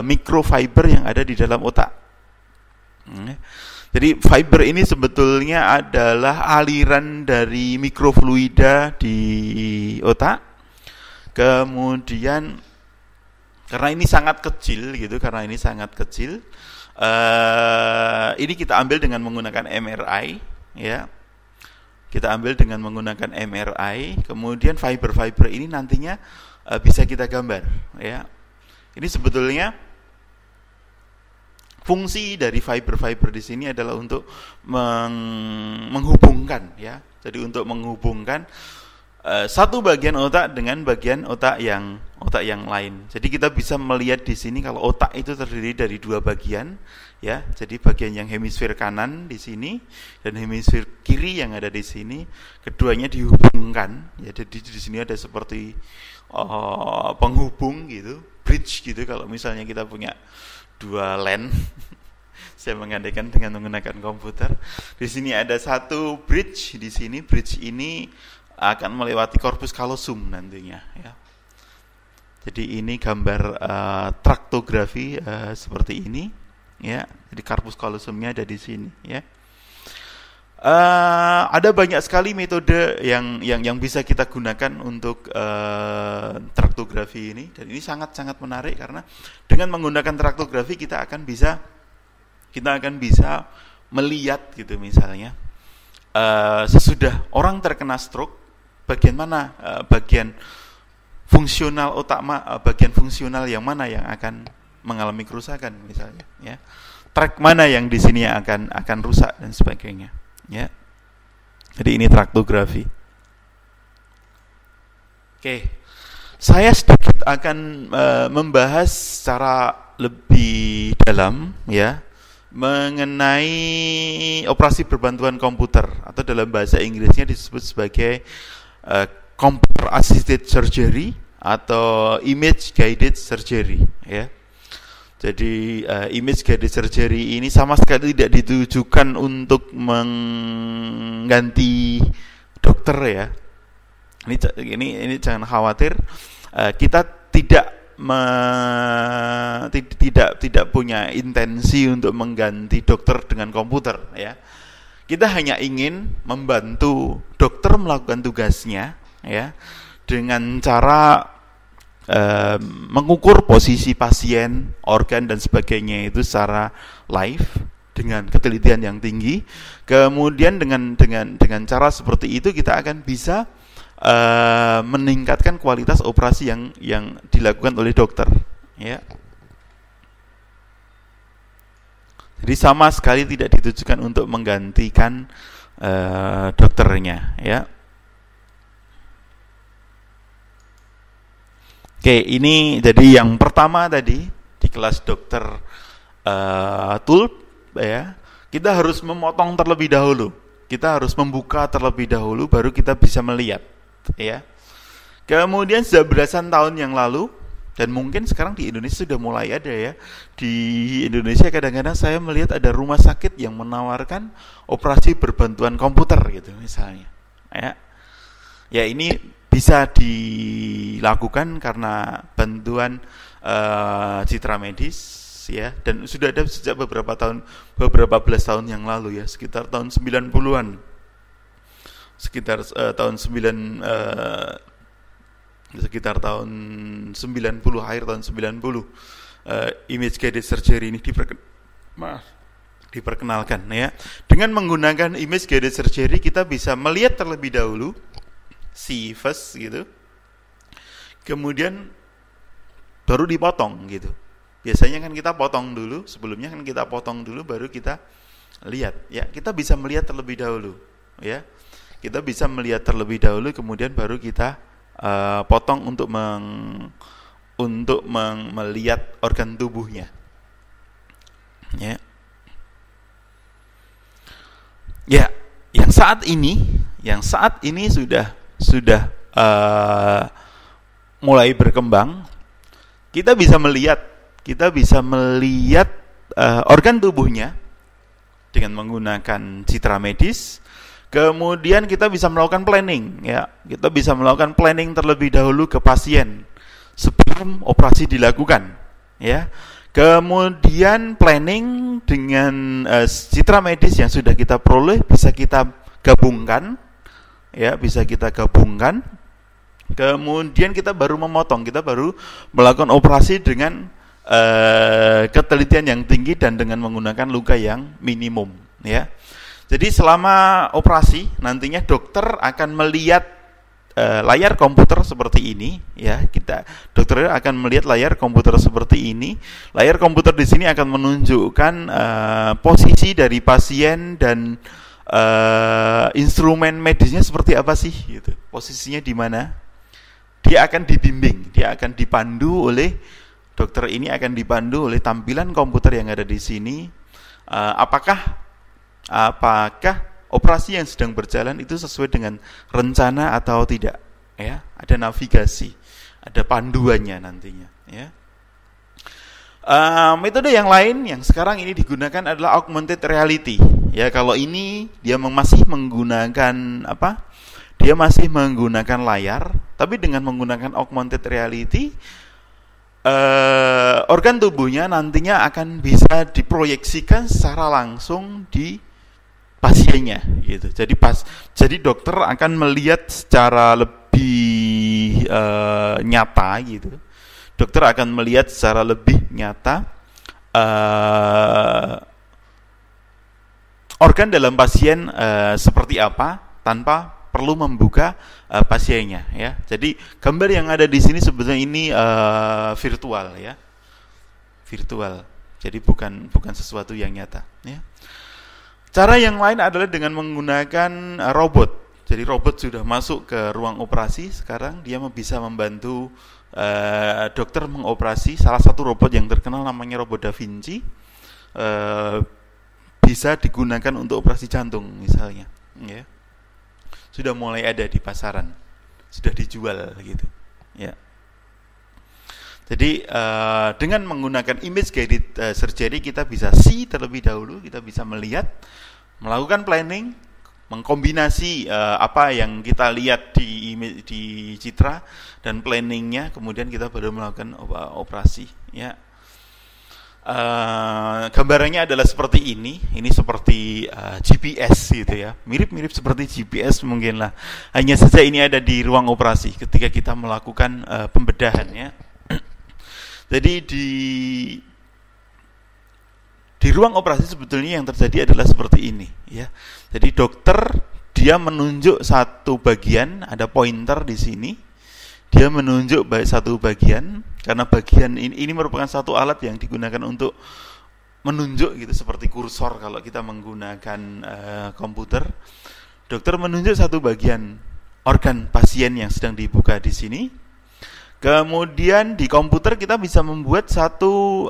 mikrofiber yang ada di dalam otak. Jadi fiber ini sebetulnya adalah aliran dari mikrofluida di otak. Kemudian karena ini sangat kecil, ini kita ambil dengan menggunakan MRI, ya. Kita ambil dengan menggunakan MRI, kemudian fiber-fiber ini nantinya bisa kita gambar, ya. Ini sebetulnya fungsi dari fiber-fiber di sini adalah untuk menghubungkan, ya. Jadi untuk menghubungkan satu bagian otak dengan bagian otak yang lain. Jadi kita bisa melihat di sini kalau otak itu terdiri dari 2 bagian, ya. Jadi bagian yang hemisfer kanan di sini dan hemisfer kiri yang ada di sini, keduanya dihubungkan. Ya, jadi di sini ada seperti penghubung gitu, bridge gitu. Kalau misalnya kita punya 2 LAN, saya mengandaikan dengan menggunakan komputer. Di sini ada satu bridge di sini. Bridge ini akan melewati corpus callosum nantinya, ya. Jadi ini gambar traktografi seperti ini, ya. Jadi corpus callosumnya ada di sini, ya. Ada banyak sekali metode yang bisa kita gunakan untuk traktografi ini, dan ini sangat-sangat menarik karena dengan menggunakan traktografi kita akan bisa melihat gitu, misalnya sesudah orang terkena stroke, bagian mana bagian fungsional otak, bagian fungsional yang mana yang akan mengalami kerusakan misalnya, ya. Track mana yang di sini yang akan rusak dan sebagainya, ya. Jadi ini traktografi. Oke. Saya sedikit akan membahas secara lebih dalam, ya, mengenai operasi berbantuan komputer, atau dalam bahasa Inggrisnya disebut sebagai computer assisted surgery atau image guided surgery, ya. Jadi image guided surgery ini sama sekali tidak ditujukan untuk mengganti dokter, ya. Ini jangan khawatir, kita tidak punya intensi untuk mengganti dokter dengan komputer, ya. Kita hanya ingin membantu dokter melakukan tugasnya, ya, dengan cara mengukur posisi pasien, organ dan sebagainya itu secara live dengan ketelitian yang tinggi. Kemudian dengan cara seperti itu kita akan bisa meningkatkan kualitas operasi yang dilakukan oleh dokter, ya. Jadi sama sekali tidak ditujukan untuk menggantikan dokternya, ya. Oke, ini jadi yang pertama tadi di kelas dokter Tulp, ya. Kita harus memotong terlebih dahulu. Kita harus membuka terlebih dahulu baru kita bisa melihat, ya. Kemudian sudah belasan tahun yang lalu, dan mungkin sekarang di Indonesia sudah mulai ada, ya. Di Indonesia kadang-kadang saya melihat ada rumah sakit yang menawarkan operasi berbantuan komputer gitu misalnya, ya. Ya, ini bisa dilakukan karena bantuan citra medis, ya, dan sudah ada sejak beberapa belas tahun yang lalu, ya, sekitar tahun 90-an. Sekitar tahun 90, akhir tahun 90, image guided surgery ini diperkenalkan, ya. Dengan menggunakan image guided surgery kita bisa melihat terlebih dahulu si first gitu, kemudian baru dipotong gitu. Biasanya kan kita potong dulu, sebelumnya kan kita potong dulu baru kita lihat ya, kita bisa melihat terlebih dahulu ya. Kita bisa melihat terlebih dahulu, kemudian baru kita potong untuk melihat organ tubuhnya. Ya. Ya, yang saat ini sudah mulai berkembang. Kita bisa melihat organ tubuhnya dengan menggunakan citra medis. Kemudian kita bisa melakukan planning ya. Kita bisa melakukan planning terlebih dahulu ke pasien sebelum operasi dilakukan ya. Kemudian planning dengan citra medis yang sudah kita peroleh bisa kita gabungkan ya, Kemudian kita baru memotong, kita baru melakukan operasi dengan ketelitian yang tinggi dan dengan menggunakan luka yang minimum ya. Jadi selama operasi nantinya dokter akan melihat layar komputer seperti ini ya. Dokter akan melihat layar komputer seperti ini. Layar komputer di sini akan menunjukkan posisi dari pasien dan instrumen medisnya seperti apa sih gitu. Posisinya di mana? Dia akan dibimbing, dia akan dipandu oleh dokter ini, akan dipandu oleh tampilan komputer yang ada di sini. Apakah operasi yang sedang berjalan itu sesuai dengan rencana atau tidak ya. Ada navigasi, ada panduannya nantinya ya. Metode yang lain yang sekarang ini digunakan adalah augmented reality ya. Kalau ini dia masih menggunakan dia masih menggunakan layar, tapi dengan menggunakan augmented reality organ tubuhnya nantinya akan bisa diproyeksikan secara langsung di pasiennya gitu. Jadi dokter akan melihat secara lebih nyata gitu. Dokter akan melihat secara lebih nyata organ dalam pasien seperti apa tanpa perlu membuka pasiennya ya. Jadi gambar yang ada di sini sebetulnya ini virtual ya. Virtual. Jadi bukan sesuatu yang nyata ya. Cara yang lain adalah dengan menggunakan robot. Jadi robot sudah masuk ke ruang operasi. Sekarang dia bisa membantu dokter mengoperasi. Salah satu robot yang terkenal namanya robot Da Vinci. Bisa digunakan untuk operasi jantung misalnya. Ya. Sudah mulai ada di pasaran. Sudah dijual gitu. Ya. Jadi dengan menggunakan image guided surgery kita bisa see terlebih dahulu, kita bisa melihat, melakukan planning, mengkombinasi apa yang kita lihat di citra dan planningnya, kemudian kita baru melakukan operasi. Ya, gambarannya adalah seperti ini seperti GPS gitu ya, mirip-mirip seperti GPS mungkin lah. Hanya saja ini ada di ruang operasi ketika kita melakukan pembedahan ya. Jadi di ruang operasi sebetulnya yang terjadi adalah seperti ini ya. Jadi dokter dia menunjuk satu bagian, ada pointer di sini. Dia menunjuk satu bagian karena bagian ini merupakan satu alat yang digunakan untuk menunjuk gitu, seperti kursor kalau kita menggunakan komputer. Dokter menunjuk satu bagian organ pasien yang sedang dibuka di sini. Kemudian di komputer kita bisa membuat satu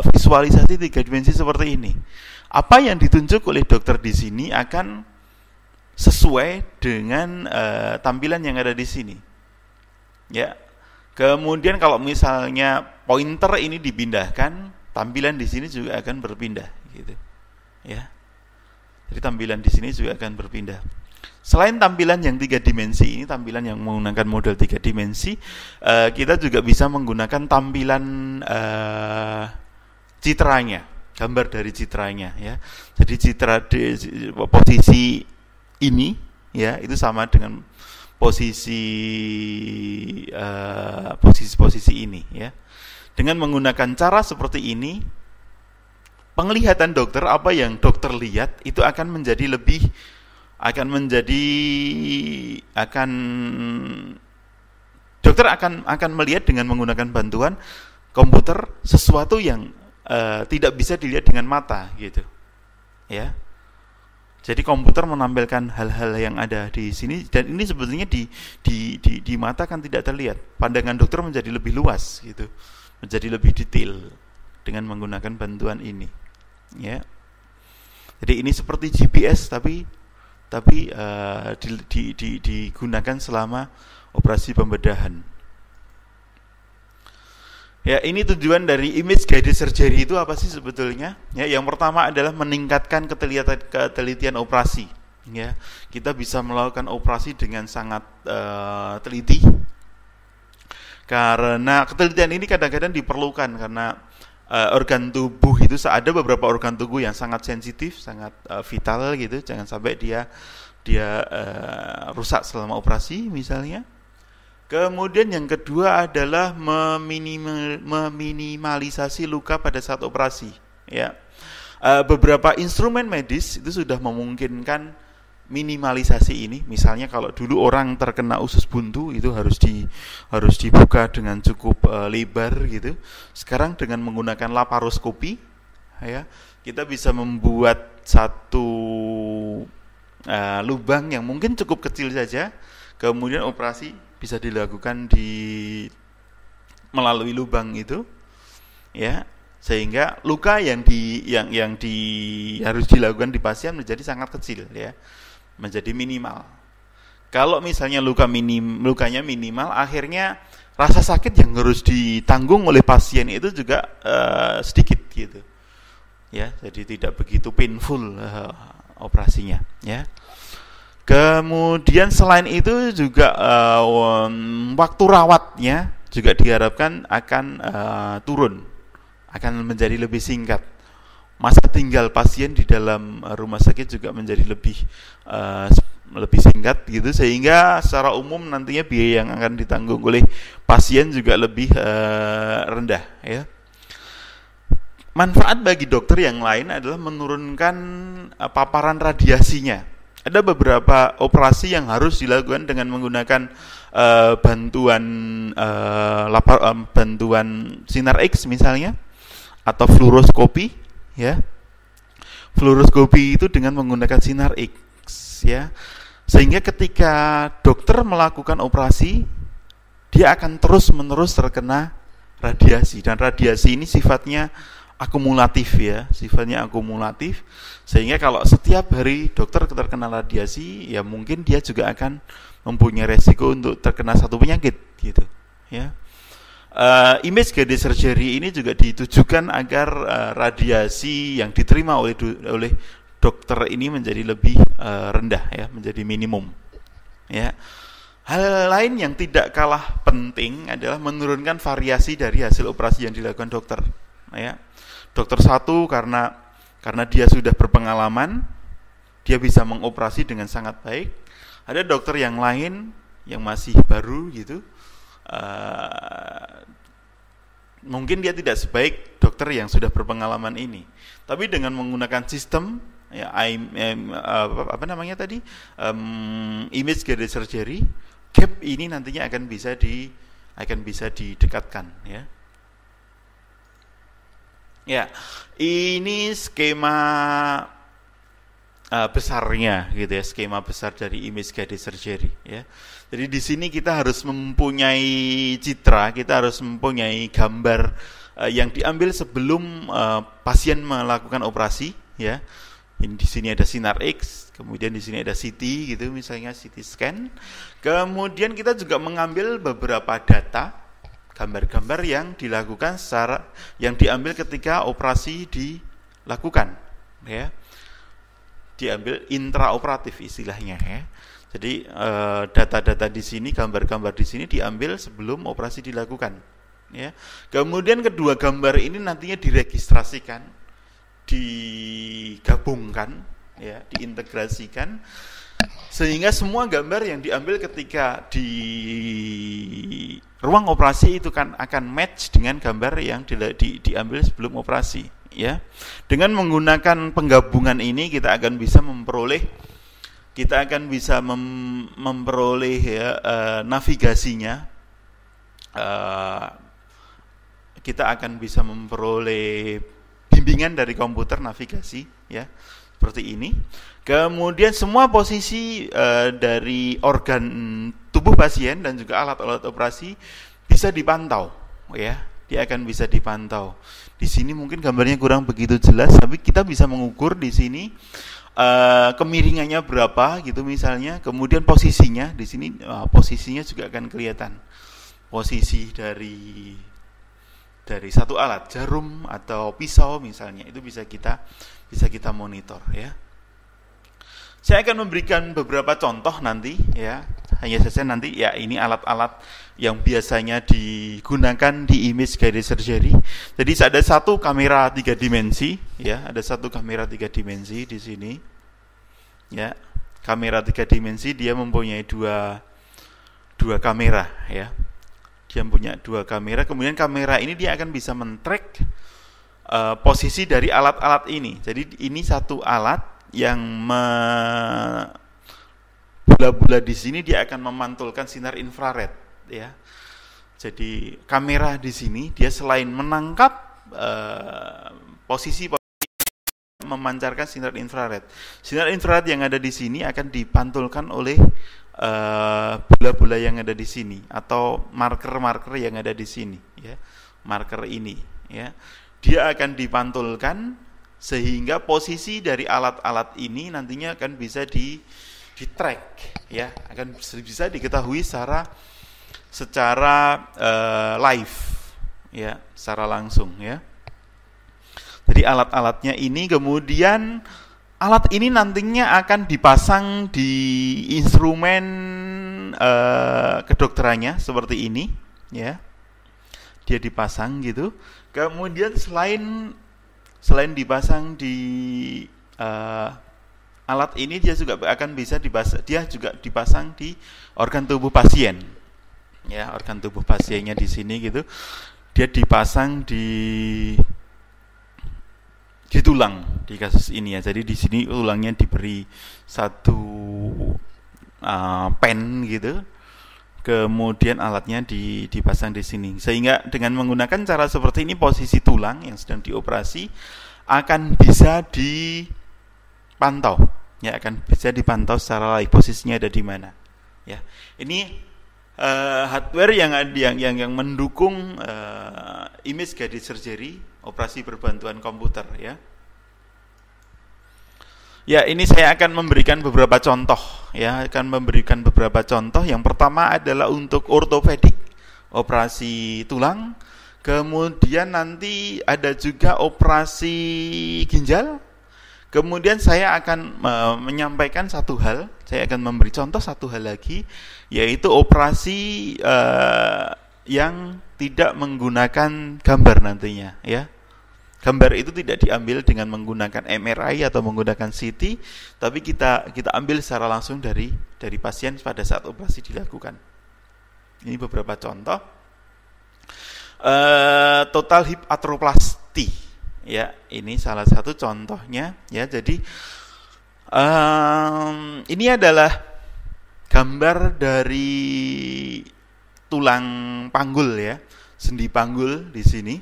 visualisasi 3 dimensi seperti ini. Apa yang ditunjuk oleh dokter di sini akan sesuai dengan tampilan yang ada di sini. Ya. Kemudian kalau misalnya pointer ini dipindahkan, tampilan di sini juga akan berpindah gitu. Ya. Jadi tampilan di sini juga akan berpindah. Selain tampilan yang 3 dimensi ini, tampilan yang menggunakan model 3 dimensi, kita juga bisa menggunakan tampilan citranya, gambar dari citranya ya. Jadi citra posisi ini ya itu sama dengan posisi ini ya. Dengan menggunakan cara seperti ini, penglihatan dokter, apa yang dokter lihat itu akan dokter akan melihat dengan menggunakan bantuan komputer sesuatu yang tidak bisa dilihat dengan mata gitu ya. Jadi komputer menampilkan hal-hal yang ada di sini, dan ini sebetulnya di mata kan tidak terlihat. Pandangan dokter menjadi lebih luas gitu, menjadi lebih detail dengan menggunakan bantuan ini. Ya. Jadi ini seperti GPS tapi digunakan selama operasi pembedahan. Ya, ini tujuan dari image guided surgery itu apa sih sebetulnya? Ya, yang pertama adalah meningkatkan ketelitian operasi. Ya, kita bisa melakukan operasi dengan sangat teliti. Karena ketelitian ini kadang-kadang diperlukan karena organ tubuh itu ada beberapa organ tubuh yang sangat sensitif, sangat vital gitu. Jangan sampai dia rusak selama operasi misalnya. Kemudian yang kedua adalah meminimalisasi luka pada saat operasi. Ya, beberapa instrumen medis itu sudah memungkinkan minimalisasi ini. Misalnya kalau dulu orang terkena usus buntu itu harus dibuka dengan cukup lebar gitu. Sekarang dengan menggunakan laparoskopi, ya, kita bisa membuat satu lubang yang mungkin cukup kecil saja, kemudian operasi bisa dilakukan melalui lubang itu, ya, sehingga luka yang harus dilakukan di pasien menjadi sangat kecil, ya, menjadi minimal. Kalau misalnya lukanya minimal, akhirnya rasa sakit yang harus ditanggung oleh pasien itu juga sedikit gitu, ya, jadi tidak begitu painful operasinya, ya. Kemudian selain itu juga waktu rawatnya juga diharapkan akan turun, akan menjadi lebih singkat. Masa tinggal pasien di dalam rumah sakit juga menjadi lebih singkat gitu, sehingga secara umum nantinya biaya yang akan ditanggung oleh pasien juga lebih rendah, ya. Manfaat bagi dokter yang lain adalah menurunkan paparan radiasinya. Ada beberapa operasi yang harus dilakukan dengan menggunakan bantuan sinar X misalnya, atau fluoroskopi, ya. Fluoroskopi itu dengan menggunakan sinar X, ya. Sehingga ketika dokter melakukan operasi, dia akan terus-menerus terkena radiasi, dan radiasi ini sifatnya akumulatif, ya, sehingga kalau setiap hari dokter terkena radiasi, ya mungkin dia juga akan mempunyai resiko untuk terkena satu penyakit gitu, ya. Image guided surgery ini juga ditujukan agar radiasi yang diterima oleh dokter ini menjadi lebih rendah, ya, menjadi minimum, ya. Hal lain yang tidak kalah penting adalah menurunkan variasi dari hasil operasi yang dilakukan dokter, ya. Dokter satu karena dia sudah berpengalaman, dia bisa mengoperasi dengan sangat baik. Ada dokter yang lain yang masih baru gitu, mungkin dia tidak sebaik dokter yang sudah berpengalaman ini. Tapi dengan menggunakan sistem, ya, image guided surgery, gap ini nantinya akan bisa didekatkan, ya. Ya, ini skema besarnya gitu, ya, skema besar dari image guided surgery, ya. Jadi di sini kita harus mempunyai citra, kita harus mempunyai gambar yang diambil sebelum pasien melakukan operasi, ya. Di sini ada sinar X, kemudian di sini ada CT gitu, misalnya CT scan. Kemudian kita juga mengambil beberapa data, gambar-gambar yang diambil ketika operasi dilakukan, ya, diambil intraoperatif istilahnya, ya. Jadi data-data di sini, gambar-gambar di sini diambil sebelum operasi dilakukan, ya. Kemudian kedua gambar ini nantinya diregistrasikan, digabungkan, ya, diintegrasikan, sehingga semua gambar yang diambil ketika di ruang operasi itu kan akan match dengan gambar yang diambil sebelum operasi, ya. Dengan menggunakan penggabungan ini kita akan bisa memperoleh ya, navigasinya, kita akan bisa memperoleh bimbingan dari komputer navigasi, ya. seperti ini. Kemudian semua posisi dari organ tubuh pasien dan juga alat-alat operasi bisa dipantau, ya. Dia akan bisa dipantau. Di sini mungkin gambarnya kurang begitu jelas, tapi kita bisa mengukur di sini kemiringannya berapa gitu misalnya. Kemudian posisinya di sini, posisinya juga akan kelihatan. Posisi dari satu alat, jarum atau pisau misalnya, itu bisa kita monitor, ya. Saya akan memberikan beberapa contoh nanti, ya. Hanya saja nanti, ya, ini alat-alat yang biasanya digunakan di image guided surgery. Jadi ada satu kamera 3 dimensi, ya, ada satu kamera 3 dimensi di sini, ya. Kamera 3 dimensi dia mempunyai dua kamera, ya. Dia punya 2 kamera. Kemudian kamera ini dia akan bisa men-track posisi dari alat-alat ini. Jadi ini satu alat yang bola-bola di sini dia akan memantulkan sinar infrared, ya. Jadi kamera di sini dia selain menangkap posisi memancarkan sinar infrared. Sinar infrared yang ada di sini akan dipantulkan oleh bola-bola yang ada di sini atau marker-marker yang ada di sini, ya. Marker ini, ya. Dia akan dipantulkan sehingga posisi dari alat-alat ini nantinya akan bisa di track, ya, akan bisa diketahui secara live, ya, secara langsung, ya. Jadi alat-alatnya ini, kemudian alat ini nantinya akan dipasang di instrumen kedokterannya seperti ini, ya. Dia dipasang gitu. Kemudian selain dipasang di alat ini, dia juga akan bisa dipasang di organ tubuh pasien, ya, organ tubuh pasiennya di sini gitu. Dia dipasang di tulang di kasus ini, ya. Jadi di sini tulangnya diberi satu pen gitu. Kemudian alatnya dipasang di sini, sehingga dengan menggunakan cara seperti ini posisi tulang yang sedang dioperasi akan bisa dipantau, ya, akan bisa dipantau secara live posisinya ada di mana, ya. Ini hardware yang mendukung image guided surgery, operasi berbantuan komputer, ya. Ya, ini saya akan memberikan beberapa contoh, ya, Yang pertama adalah untuk ortopedik, operasi tulang. Kemudian nanti ada juga operasi ginjal. Kemudian saya akan menyampaikan satu hal, saya akan memberi contoh satu hal lagi, yaitu operasi yang tidak menggunakan gambar nantinya, ya. Gambar itu tidak diambil dengan menggunakan MRI atau menggunakan CT, tapi kita ambil secara langsung dari pasien pada saat operasi dilakukan. Ini beberapa contoh. Total hip arthroplasty, ya, ini salah satu contohnya, ya. Jadi ini adalah gambar dari tulang panggul, ya, sendi panggul di sini,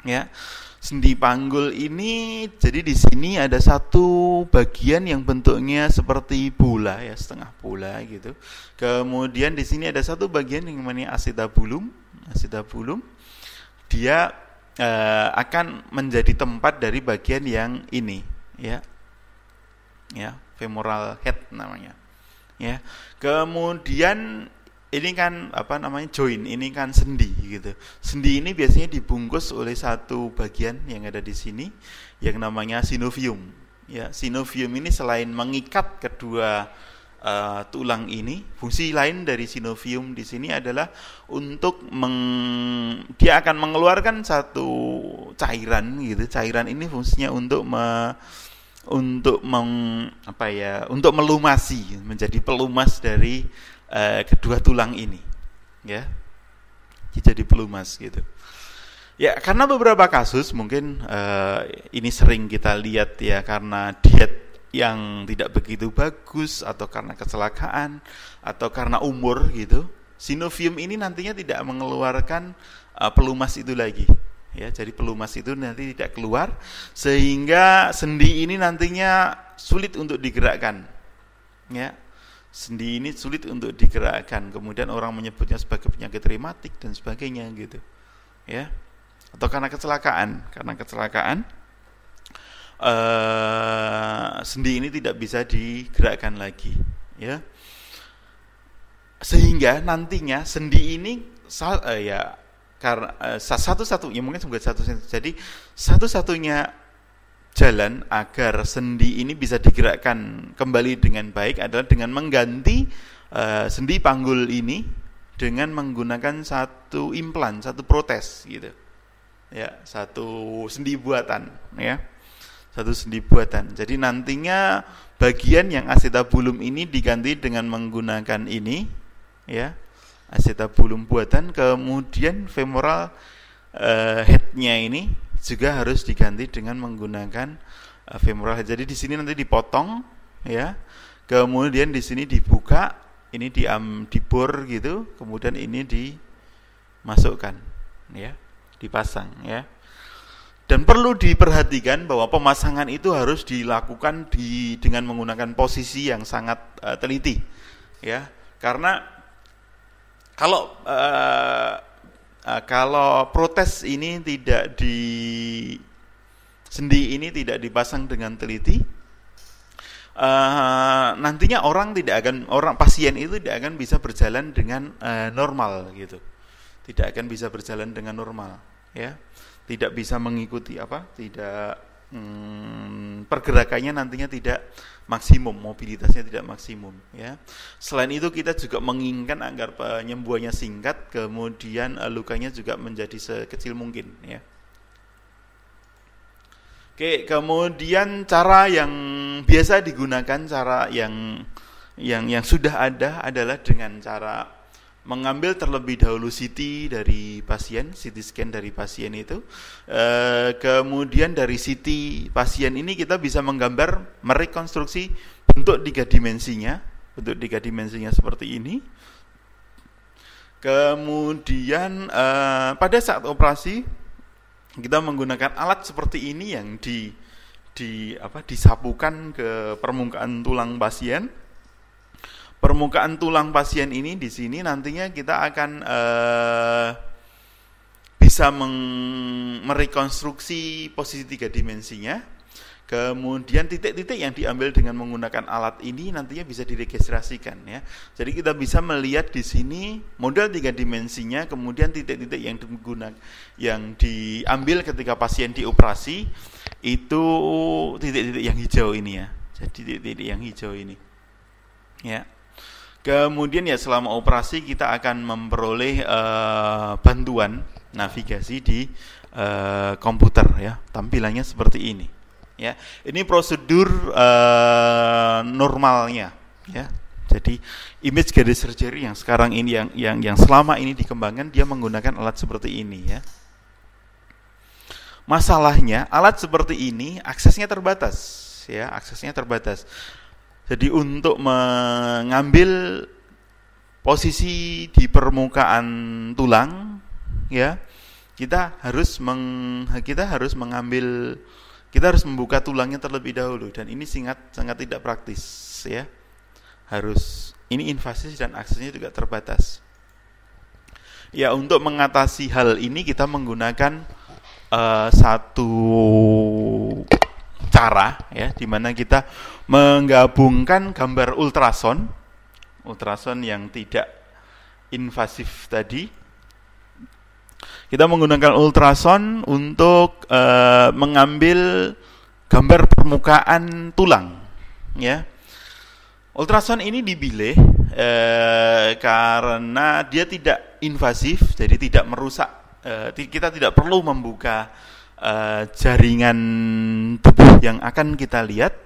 ya. Sendi panggul ini, jadi di sini ada satu bagian yang bentuknya seperti bola, ya, setengah bola gitu. Kemudian di sini ada satu bagian yang namanya acetabulum. Dia akan menjadi tempat dari bagian yang ini, ya, femoral head namanya, ya. Kemudian ini kan joint, ini kan sendi gitu. Sendi ini biasanya dibungkus oleh satu bagian yang ada di sini yang namanya synovium, ya. Synovium ini selain mengikat kedua tulang ini, fungsi lain dari synovium di sini adalah untuk dia akan mengeluarkan satu cairan gitu. Cairan ini fungsinya untuk melumasi, menjadi pelumas dari kedua tulang ini, ya. Jadi pelumas gitu. Ya, karena beberapa kasus mungkin ini sering kita lihat, ya, karena diet yang tidak begitu bagus atau karena kecelakaan atau karena umur gitu, synovium ini nantinya tidak mengeluarkan pelumas itu lagi, Ya, jadi pelumas itu nanti tidak keluar sehingga sendi ini nantinya sulit untuk digerakkan. Ya. Sendi ini sulit untuk digerakkan. Kemudian orang menyebutnya sebagai penyakit rematik dan sebagainya gitu. Ya. Atau karena kecelakaan, sendi ini tidak bisa digerakkan lagi, ya. Sehingga nantinya sendi ini karena satu-satunya mungkin jadi satu-satunya jalan agar sendi ini bisa digerakkan kembali dengan baik adalah dengan mengganti sendi panggul ini dengan menggunakan satu implan, satu protes gitu. Ya, satu sendi buatan, ya. Satu sendi buatan. Jadi nantinya bagian yang acetabulum ini diganti dengan menggunakan ini, ya. Acetabulum buatan, kemudian femoral head-nya ini juga harus diganti dengan menggunakan femoral head. Jadi di sini nanti dipotong, ya. Kemudian di sini dibuka, ini dibor gitu, kemudian ini dimasukkan, ya, dipasang, ya. Dan perlu diperhatikan bahwa pemasangan itu harus dilakukan dengan menggunakan posisi yang sangat teliti, ya. Karena kalau protes ini sendi ini tidak dipasang dengan teliti, nantinya pasien itu tidak akan bisa berjalan dengan normal gitu, tidak akan bisa berjalan dengan normal, ya, tidak bisa mengikuti pergerakannya nantinya tidak maksimum, mobilitasnya tidak maksimum, ya. Selain itu kita juga menginginkan agar penyembuhannya singkat, kemudian lukanya juga menjadi sekecil mungkin, ya. Oke, kemudian cara yang biasa digunakan, cara yang sudah ada adalah dengan cara mengambil terlebih dahulu CT dari pasien, CT scan dari pasien itu. Kemudian dari CT pasien ini kita bisa merekonstruksi bentuk tiga dimensinya seperti ini. Kemudian pada saat operasi kita menggunakan alat seperti ini yang disapukan ke permukaan tulang pasien. Permukaan tulang pasien ini di sini nantinya kita akan bisa merekonstruksi posisi tiga dimensinya. Kemudian titik-titik yang diambil dengan menggunakan alat ini nantinya bisa diregistrasikan, ya. Jadi kita bisa melihat di sini model tiga dimensinya, kemudian titik-titik yang diambil ketika pasien dioperasi itu titik-titik yang hijau ini, ya. Jadi titik-titik yang hijau ini, ya. Kemudian ya selama operasi kita akan memperoleh bantuan navigasi di komputer, ya. Tampilannya seperti ini, ya. Ini prosedur normalnya, ya. Jadi image guided surgery yang sekarang ini yang selama ini dikembangkan dia menggunakan alat seperti ini, ya. Masalahnya alat seperti ini aksesnya terbatas, ya, aksesnya terbatas. Jadi untuk mengambil posisi di permukaan tulang, ya, kita harus membuka tulangnya terlebih dahulu, dan ini sangat tidak praktis, ya. Ini invasif dan aksesnya juga terbatas. Ya, untuk mengatasi hal ini kita menggunakan satu cara, ya, di mana kita menggabungkan gambar ultrason yang tidak invasif tadi. Kita menggunakan ultrason untuk mengambil gambar permukaan tulang, ya. Ultrason ini dipilih karena dia tidak invasif, jadi tidak merusak. Kita tidak perlu membuka jaringan tubuh yang akan kita lihat.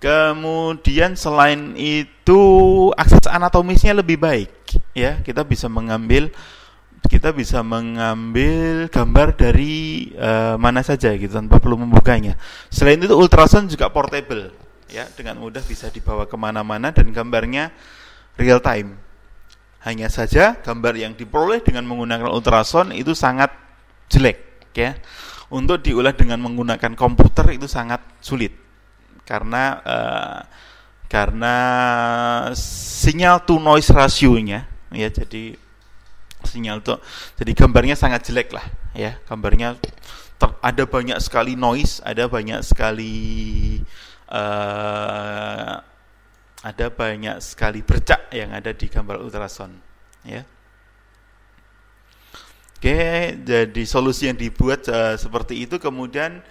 Kemudian selain itu akses anatomisnya lebih baik, ya. Kita bisa mengambil gambar dari mana saja gitu tanpa perlu membukanya. Selain itu ultrason juga portable, ya, dengan mudah bisa dibawa kemana-mana dan gambarnya real time. Hanya saja gambar yang diperoleh dengan menggunakan ultrason itu sangat jelek, ya. Untuk diolah dengan menggunakan komputer itu sangat sulit karena sinyal to noise rasionya ya, jadi gambarnya sangat jelek lah ya, gambarnya ada banyak sekali noise, ada banyak sekali bercak yang ada di gambar ultrasound ya. Oke, jadi solusi yang dibuat seperti itu, kemudian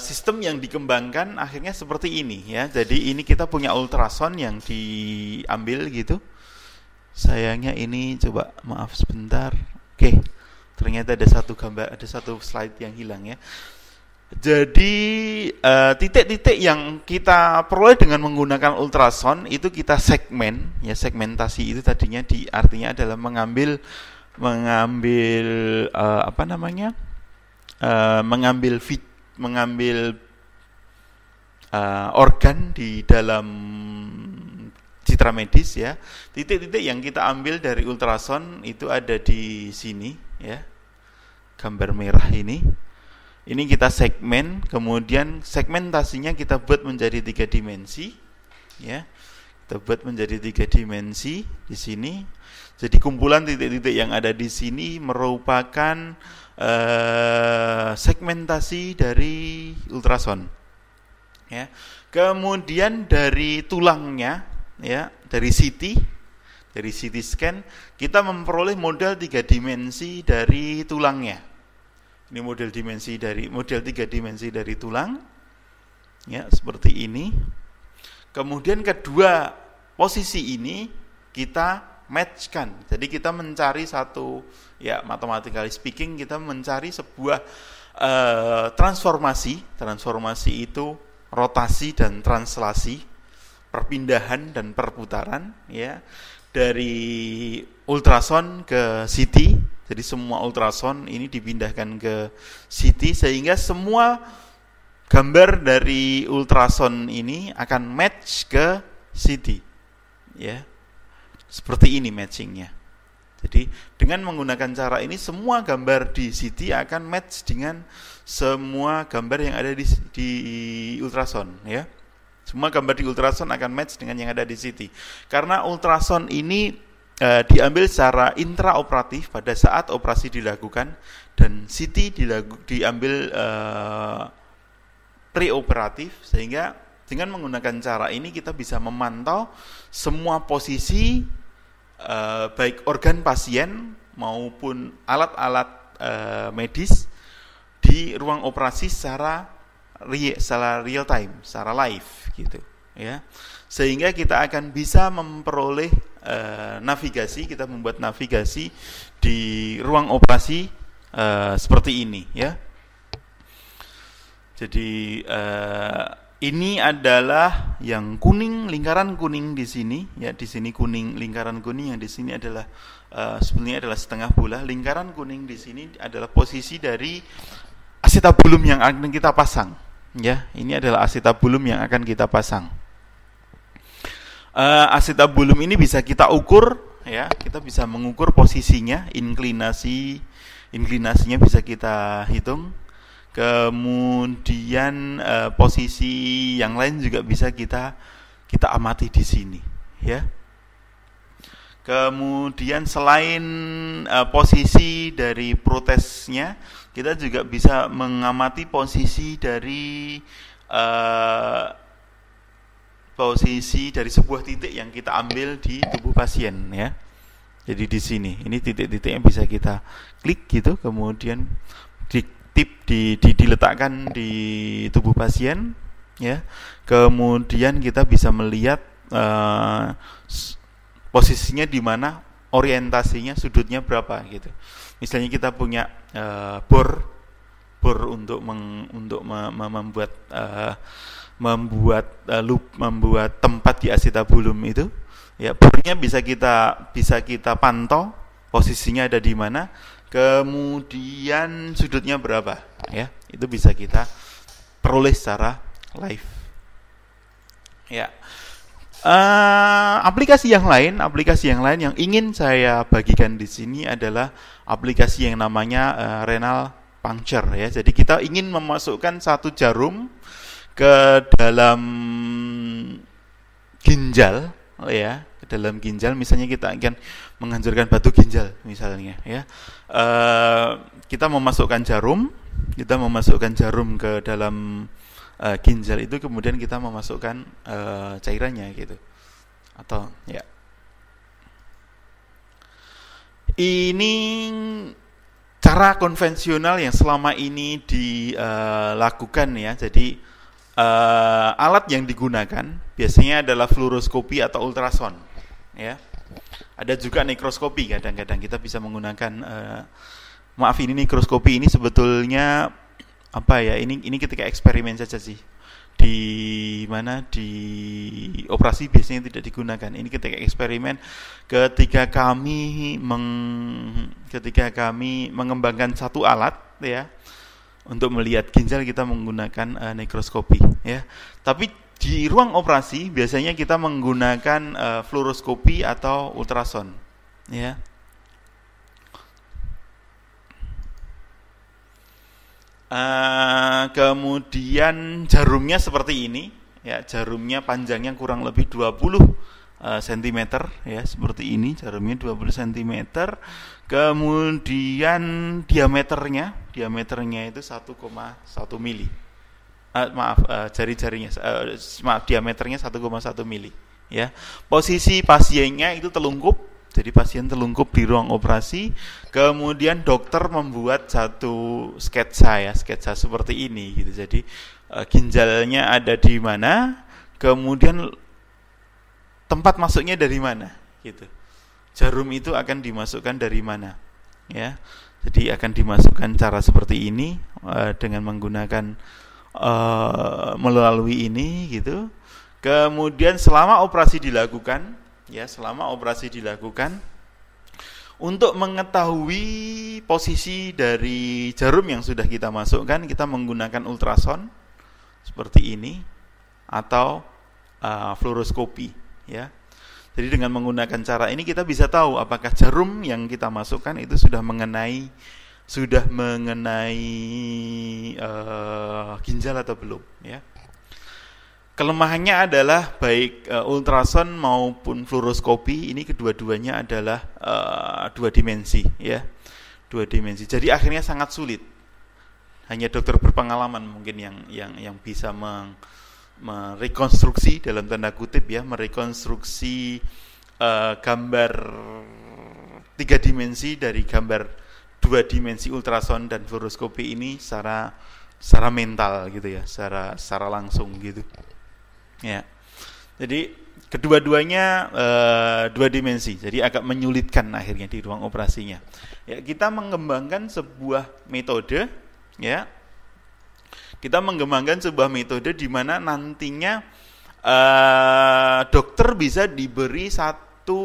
sistem yang dikembangkan akhirnya seperti ini ya. Jadi ini kita punya ultrasound yang diambil gitu. Sayangnya ini coba maaf sebentar. Oke, ternyata ada satu slide yang hilang ya. Jadi titik-titik yang kita peroleh dengan menggunakan ultrasound itu kita segmen ya. Segmentasi itu tadinya artinya adalah mengambil organ di dalam citra medis ya. Titik-titik yang kita ambil dari ultrasound itu ada di sini ya, gambar merah ini kita segmen, kemudian segmentasinya kita buat menjadi 3 dimensi ya. Kita buat menjadi 3 dimensi di sini. Jadi kumpulan titik-titik yang ada di sini merupakan segmentasi dari ultrasound. Ya. Kemudian dari tulangnya, ya, dari CT scan, kita memperoleh model 3 dimensi dari tulangnya. Ini model 3 dimensi dari tulang, ya, seperti ini. Kemudian kedua posisi ini kita matchkan. Jadi kita mencari satu, ya, mathematically speaking, kita mencari sebuah transformasi. Transformasi itu rotasi dan translasi, perpindahan dan perputaran, ya, dari ultrasound ke CT. Jadi semua ultrasound ini dipindahkan ke CT sehingga semua gambar dari ultrasound ini akan match ke CT, ya. Seperti ini matchingnya. Jadi dengan menggunakan cara ini semua gambar di CT akan match dengan semua gambar yang ada di ultrasound ya. Semua gambar di ultrasound akan match dengan yang ada di CT. Karena ultrasound ini diambil secara intraoperatif pada saat operasi dilakukan dan CT diambil preoperatif, sehingga dengan menggunakan cara ini kita bisa memantau semua posisi baik organ pasien maupun alat-alat medis di ruang operasi secara real time, secara live gitu ya. Sehingga kita akan bisa memperoleh navigasi, kita membuat navigasi di ruang operasi seperti ini ya. Jadi ini adalah yang kuning, lingkaran kuning di sini, ya, di sini kuning, lingkaran kuning, yang di sini adalah sebenarnya adalah setengah bola. Lingkaran kuning di sini adalah posisi dari acetabulum yang akan kita pasang, ya. Ini adalah acetabulum yang akan kita pasang. Acetabulum ini bisa kita ukur, ya, kita bisa mengukur posisinya, inklinasinya bisa kita hitung. Kemudian posisi yang lain juga bisa kita amati di sini, ya. Kemudian selain posisi dari protesnya, kita juga bisa mengamati posisi dari sebuah titik yang kita ambil di tubuh pasien, ya. Jadi di sini, ini titik-titiknya bisa kita klik gitu, kemudian diletakkan di tubuh pasien, ya. Kemudian kita bisa melihat posisinya di mana, orientasinya, sudutnya berapa gitu. Misalnya kita punya bor untuk membuat tempat di acetabulum itu, ya, bornya bisa kita pantau posisinya ada di mana. Kemudian sudutnya berapa, ya, itu bisa kita peroleh secara live, ya. Aplikasi yang lain yang ingin saya bagikan di sini adalah aplikasi yang namanya renal puncture ya. Jadi kita ingin memasukkan satu jarum ke dalam ginjal ya, ke dalam ginjal. Misalnya kita akan menghancurkan batu ginjal misalnya ya. Kita memasukkan jarum ke dalam ginjal itu, kemudian kita memasukkan cairannya gitu. Atau ya. Ini cara konvensional yang selama ini dilakukan ya. Jadi alat yang digunakan biasanya adalah fluoroskopi atau ultrason ya. Ada juga nekroskopi, kadang-kadang kita bisa menggunakan maaf, ini nekroskopi ini sebetulnya apa ya, ini ketika eksperimen saja sih. Di mana di operasi biasanya tidak digunakan. Ini ketika eksperimen, ketika kami mengembangkan satu alat ya untuk melihat ginjal, kita menggunakan nekroskopi ya. Tapi di ruang operasi biasanya kita menggunakan fluoroskopi atau ultrason ya. Kemudian jarumnya seperti ini ya, jarumnya panjangnya kurang lebih 20 cm ya, seperti ini jarumnya 20 cm. Kemudian diameternya itu 1,1 mili. Diameternya 1,1 mili ya. Posisi pasiennya itu telungkup. Jadi pasien telungkup di ruang operasi, kemudian dokter membuat satu sketsa seperti ini gitu. Jadi ginjalnya ada di mana, kemudian tempat masuknya dari mana gitu. Jarum itu akan dimasukkan dari mana ya. Jadi akan dimasukkan cara seperti ini dengan menggunakan melalui ini gitu. Kemudian selama operasi dilakukan, untuk mengetahui posisi dari jarum yang sudah kita masukkan, kita menggunakan ultrason seperti ini atau fluoroskopi ya. Jadi dengan menggunakan cara ini kita bisa tahu apakah jarum yang kita masukkan itu sudah mengenai ginjal atau belum ya. Kelemahannya adalah baik ultrason maupun fluoroskopi ini kedua-duanya adalah dua dimensi ya. Jadi akhirnya sangat sulit. Hanya dokter berpengalaman mungkin yang bisa merekonstruksi dalam tanda kutip ya, merekonstruksi gambar 3 dimensi dari gambar 2 dimensi ultrason dan fluoroskopi ini secara mental gitu ya, secara langsung gitu. Ya, jadi kedua-duanya 2 dimensi, jadi agak menyulitkan akhirnya di ruang operasinya. Ya, kita mengembangkan sebuah metode, ya, di mana nantinya dokter bisa diberi satu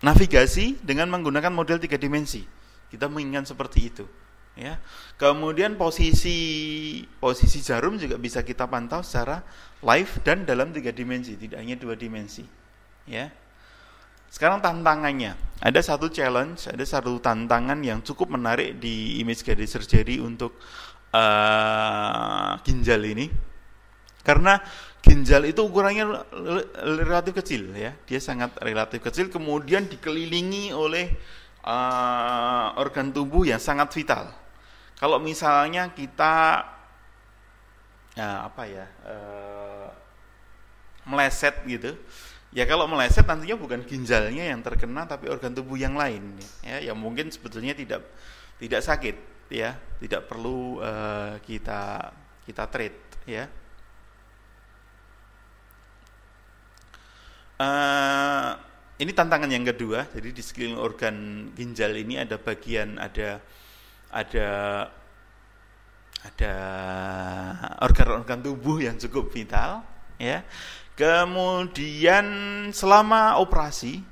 navigasi dengan menggunakan model 3 dimensi. Kita menginginkan seperti itu. Ya, kemudian posisi jarum juga bisa kita pantau secara live dan dalam 3 dimensi, tidak hanya 2 dimensi. Ya. Sekarang tantangannya, ada satu tantangan yang cukup menarik di image guided surgery untuk ginjal ini, karena ginjal itu ukurannya relatif kecil, ya, dia sangat relatif kecil, kemudian dikelilingi oleh organ tubuh yang sangat vital. Kalau misalnya kita meleset gitu, ya kalau meleset nantinya bukan ginjalnya yang terkena tapi organ tubuh yang lain, ya, yang mungkin sebetulnya tidak sakit, ya, tidak perlu kita treat, ya. Ini tantangan yang kedua. Jadi di sekeliling organ ginjal ini ada organ-organ tubuh yang cukup vital, ya. Kemudian selama operasi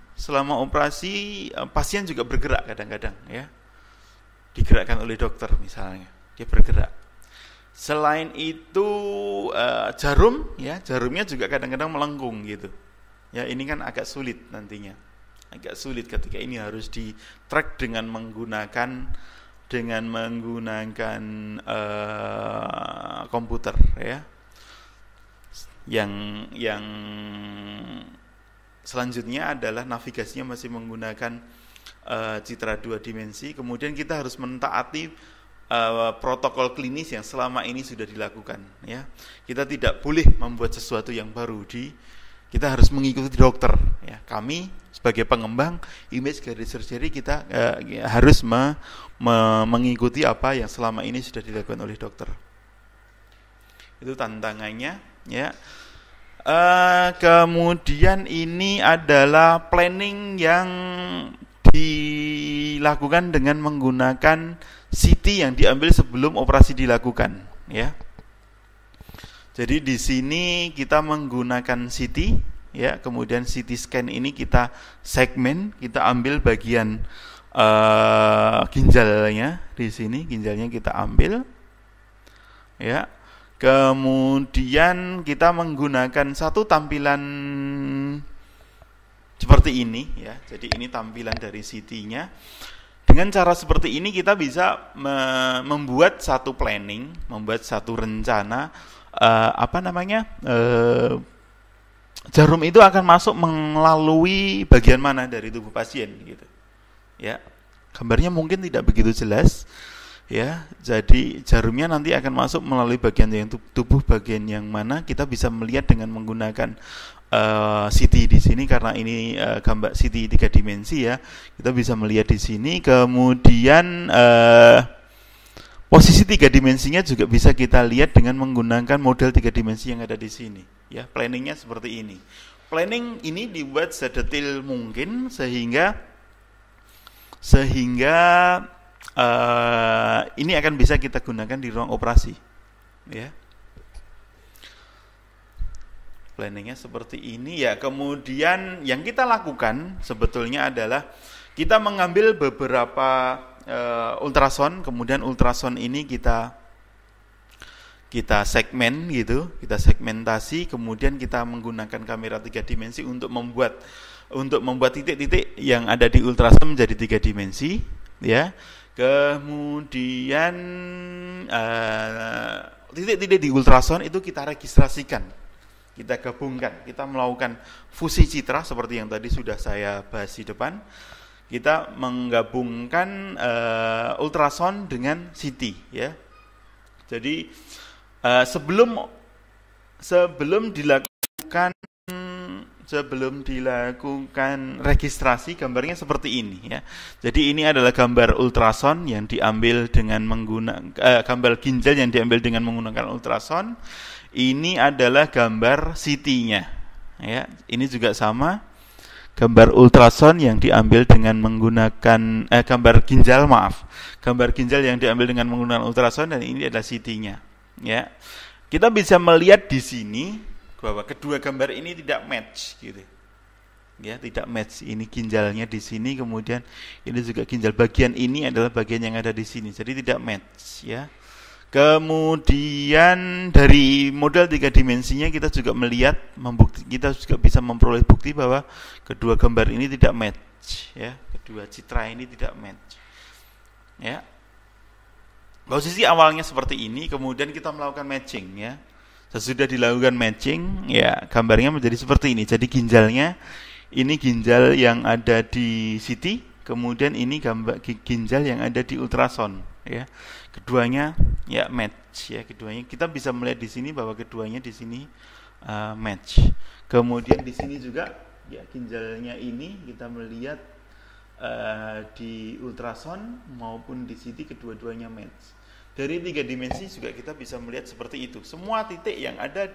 pasien juga bergerak kadang-kadang, ya. Digerakkan oleh dokter misalnya, dia bergerak. Selain itu jarumnya juga kadang-kadang melengkung gitu. Ya, ini kan agak sulit nantinya. Agak sulit ketika ini harus di-track dengan menggunakan dengan menggunakan komputer ya. Yang selanjutnya adalah navigasinya masih menggunakan citra 2 dimensi. Kemudian kita harus mentaati protokol klinis yang selama ini sudah dilakukan ya. Kita tidak boleh membuat sesuatu yang baru, kita harus mengikuti dokter ya. Kami sebagai pengembang image guided surgery kita harus mengikuti apa yang selama ini sudah dilakukan oleh dokter. Itu tantangannya ya. Kemudian ini adalah planning yang dilakukan dengan menggunakan CT yang diambil sebelum operasi dilakukan ya. Jadi di sini kita menggunakan CT ya, kemudian CT scan ini kita segmen, kita ambil bagian ginjalnya di sini, ginjalnya kita ambil ya. Kemudian kita menggunakan satu tampilan seperti ini ya. Jadi ini tampilan dari CT-nya. Dengan cara seperti ini kita bisa membuat satu planning, membuat satu rencana jarum itu akan masuk melalui bagian mana dari tubuh pasien gitu. Ya. Gambarnya mungkin tidak begitu jelas. Ya, jadi jarumnya nanti akan masuk melalui bagian yang tubuh bagian yang mana kita bisa melihat dengan menggunakan CT di sini karena ini gambar CT 3 dimensi ya. Kita bisa melihat di sini. Kemudian posisi 3 dimensinya juga bisa kita lihat dengan menggunakan model 3 dimensi yang ada di sini. Ya, planningnya seperti ini. Planning ini dibuat sedetail mungkin sehingga ini akan bisa kita gunakan di ruang operasi ya. Planningnya seperti ini ya. Kemudian yang kita lakukan sebetulnya adalah kita mengambil beberapa ultrasound, kemudian ultrasound ini kita segmen gitu, kita segmentasi, kemudian kita menggunakan kamera 3 dimensi untuk membuat titik-titik yang ada di ultrasound menjadi 3 dimensi ya. Kemudian titik-titik di ultrasound itu kita registrasikan, kita gabungkan, kita melakukan fusi citra seperti yang tadi sudah saya bahas di depan. Kita menggabungkan ultrasound dengan CT ya. Jadi sebelum dilakukan registrasi gambarnya seperti ini ya. Jadi ini adalah gambar ultrasound yang diambil dengan menggunakan gambar ginjal yang diambil dengan menggunakan ultrasound. Ini adalah gambar CT-nya ya. Ini juga sama, gambar ultrasound yang diambil dengan menggunakan gambar ginjal yang diambil dengan menggunakan ultrasound, dan ini adalah CT-nya ya. Kita bisa melihat di sini bahwa kedua gambar ini tidak match gitu. Ya, tidak match. Ini ginjalnya di sini, kemudian ini juga ginjal. Bagian ini adalah bagian yang ada di sini. Jadi tidak match ya. Kemudian dari model 3 dimensinya kita juga melihat kita juga bisa memperoleh bukti bahwa kedua gambar ini tidak match ya. Kedua citra ini tidak match. Ya. Posisi awalnya seperti ini, kemudian kita melakukan matching ya. Sesudah dilakukan matching, ya gambarnya menjadi seperti ini. Jadi ginjalnya, ini ginjal yang ada di CT, kemudian ini gambar ginjal yang ada di ultrasound, ya. Keduanya ya match, ya. Keduanya kita bisa melihat di sini bahwa keduanya di sini match. Kemudian di sini juga, ya ginjalnya ini kita melihat di ultrasound maupun di CT kedua-duanya match. Dari 3 dimensi juga kita bisa melihat seperti itu. Semua titik yang ada